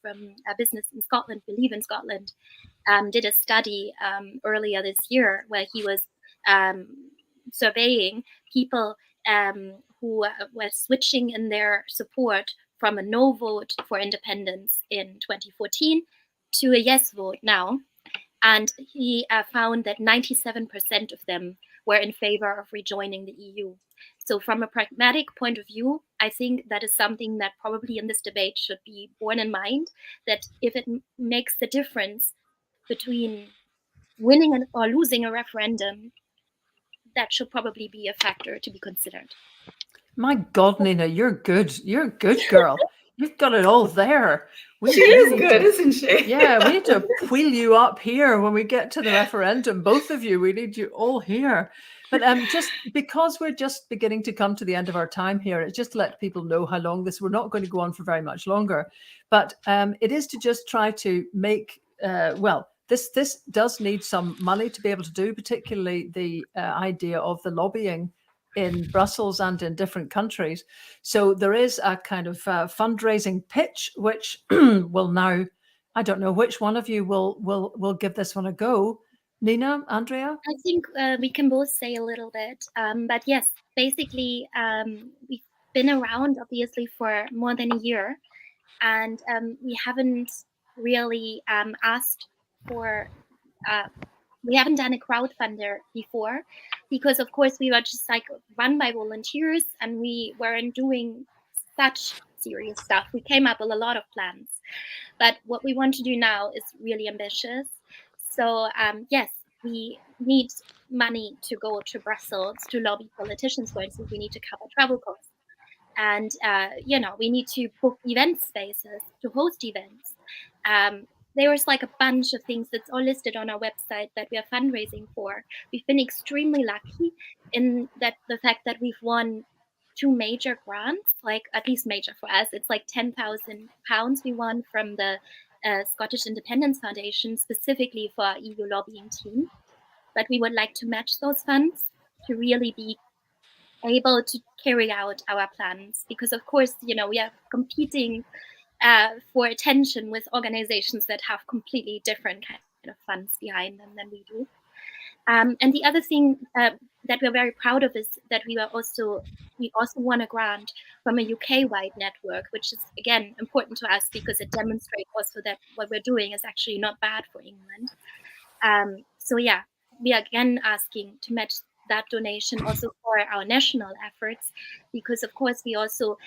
from Business in Scotland, Believe in Scotland, did a study earlier this year where he was surveying people who were switching in their support from a no vote for independence in 2014 to a yes vote now. And he found that 97% of them were in favor of rejoining the EU. So from a pragmatic point of view, I think that is something that probably in this debate should be borne in mind, that if it makes the difference between winning or losing a referendum, that should probably be a factor to be considered. My God, Nina, you're good. You're a good girl. You've got it all there. She is good, isn't she? Yeah, we need to wheel you up here when we get to the referendum. Both of you, we need you all here. But just because we're just beginning to come to the end of our time here, it's just to let people know how long this, we're not going to go on for very much longer. But it is to just try to make, this does need some money to be able to do, particularly the idea of the lobbying in Brussels and in different countries. So there is a kind of fundraising pitch, which will now, I don't know which one of you will give this one a go. Nina, Andrea? I think we can both say a little bit. But yes, basically, we've been around, obviously, for more than a year. And we haven't really asked for... we haven't done a crowdfunder before because, of course, we were just like run by volunteers and we weren't doing such serious stuff. We came up with a lot of plans. But what we want to do now is really ambitious. So, yes, we need money to go to Brussels to lobby politicians. For instance, we need to cover travel costs. And, we need to book event spaces to host events. There was like a bunch of things that's all listed on our website that we are fundraising for. We've been extremely lucky in that the fact that we've won 2 major grants, like at least major for us. It's like £10,000 we won from the Scottish Independence Foundation, specifically for our EU lobbying team. But we would like to match those funds to really be able to carry out our plans. Because of course, we are competing for attention with organizations that have completely different kind of funds behind them than we do. And the other thing that we're very proud of is that we also won a grant from a UK-wide network, which is again important to us because it demonstrates also that what we're doing is actually not bad for England. So yeah, we are again asking to match that donation also for our national efforts, because of course we also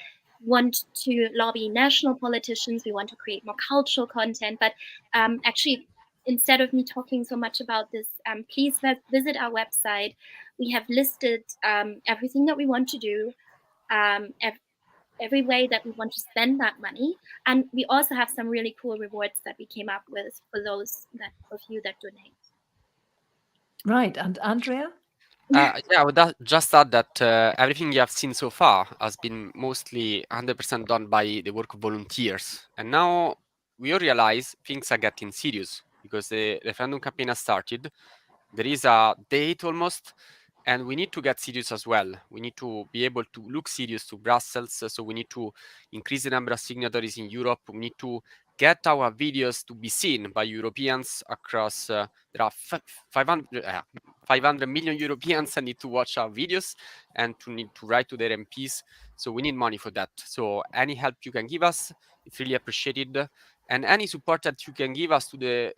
want to lobby national politicians. We want to create more cultural content. But actually, instead of me talking so much about this, please visit our website. We have listed everything that we want to do, every way that we want to spend that money. And we also have some really cool rewards that we came up with for those of you that donate. Right. And Andrea? Yeah, I would just add that everything you have seen so far has been mostly 100% done by the work of volunteers. And now we all realize things are getting serious because the referendum campaign has started. There is a date almost, and we need to get serious as well. We need to be able to look serious to Brussels. So we need to increase the number of signatories in Europe. We need to get our videos to be seen by Europeans across. There are 500 million Europeans that need to watch our videos and need to write to their MPs. So we need money for that. So any help you can give us, it's really appreciated. And any support that you can give us to the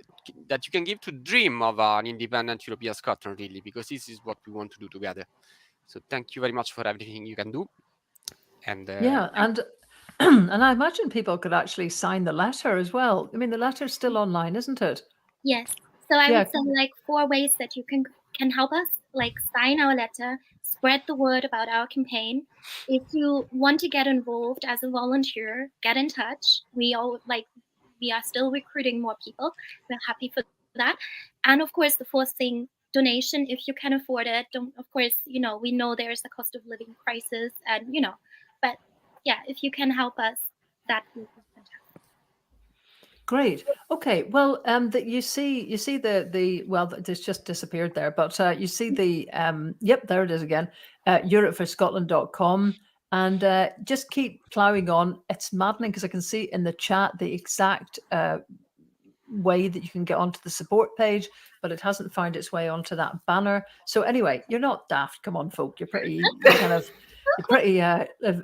dream of an independent European Scotland, really, because this is what we want to do together. So thank you very much for everything you can do. And yeah, and I imagine people could actually sign the letter as well. I mean, the letter's still online, isn't it? Yes. So I would say like 4 ways that you can help us, like sign our letter, spread the word about our campaign. If you want to get involved as a volunteer, get in touch. We are still recruiting more people. We're happy for that. And of course, the 4th thing, donation, if you can afford it. Of course, we know there's a cost of living crisis and, but yeah, if you can help us, that would be fantastic. Great. Okay. Well, you see the well, it's just disappeared there, but you see the yep, there it is again. EuropeForScotland.com, and just keep plowing on. It's maddening because I can see in the chat the exact way that you can get onto the support page, but it hasn't found its way onto that banner. So anyway, you're not daft. Come on, folk. You're pretty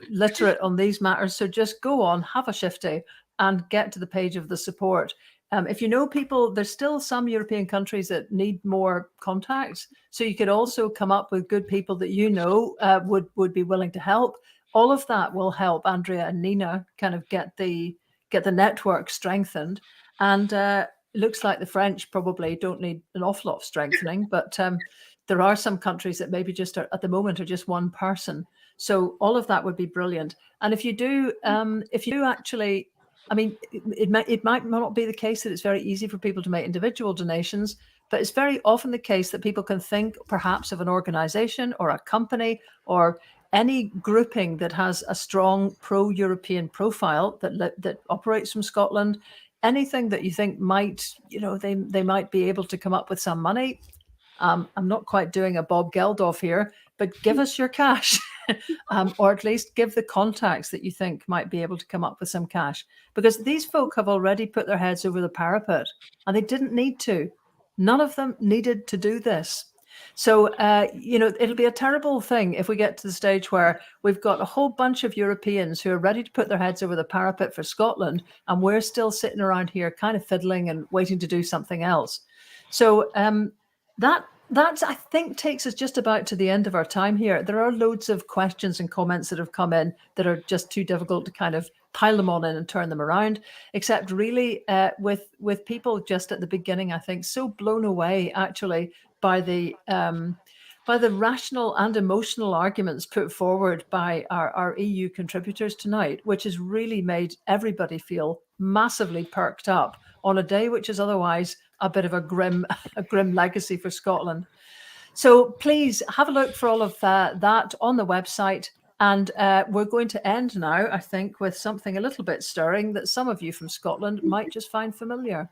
literate on these matters. So just go on, have a shifty, and get to the page of the support. If you know people, there's still some European countries that need more contacts. So you could also come up with good people that you know would be willing to help. All of that will help Andrea and Nina kind of get the network strengthened. And it looks like the French probably don't need an awful lot of strengthening, but there are some countries that maybe just are, at the moment, are just one person. So all of that would be brilliant. And if you do actually, I mean, it might not be the case that it's very easy for people to make individual donations, but it's very often the case that people can think perhaps of an organization or a company or any grouping that has a strong pro-European profile that operates from Scotland. Anything that you think might, they might be able to come up with some money. I'm not quite doing a Bob Geldof here, but give us your cash, or at least give the contacts that you think might be able to come up with some cash, because these folk have already put their heads over the parapet and they didn't need to. None of them needed to do this. So, it'll be a terrible thing if we get to the stage where we've got a whole bunch of Europeans who are ready to put their heads over the parapet for Scotland, and we're still sitting around here kind of fiddling and waiting to do something else. So that I think takes us just about to the end of our time here. There are loads of questions and comments that have come in that are just too difficult to kind of pile them all in and turn them around, except really with people just at the beginning, I think, so blown away actually by the rational and emotional arguments put forward by our EU contributors tonight, which has really made everybody feel massively perked up on a day which is otherwise a bit of a grim legacy for Scotland. So please have a look for all of that on the website. And we're going to end now, I think, with something a little bit stirring that some of you from Scotland might just find familiar.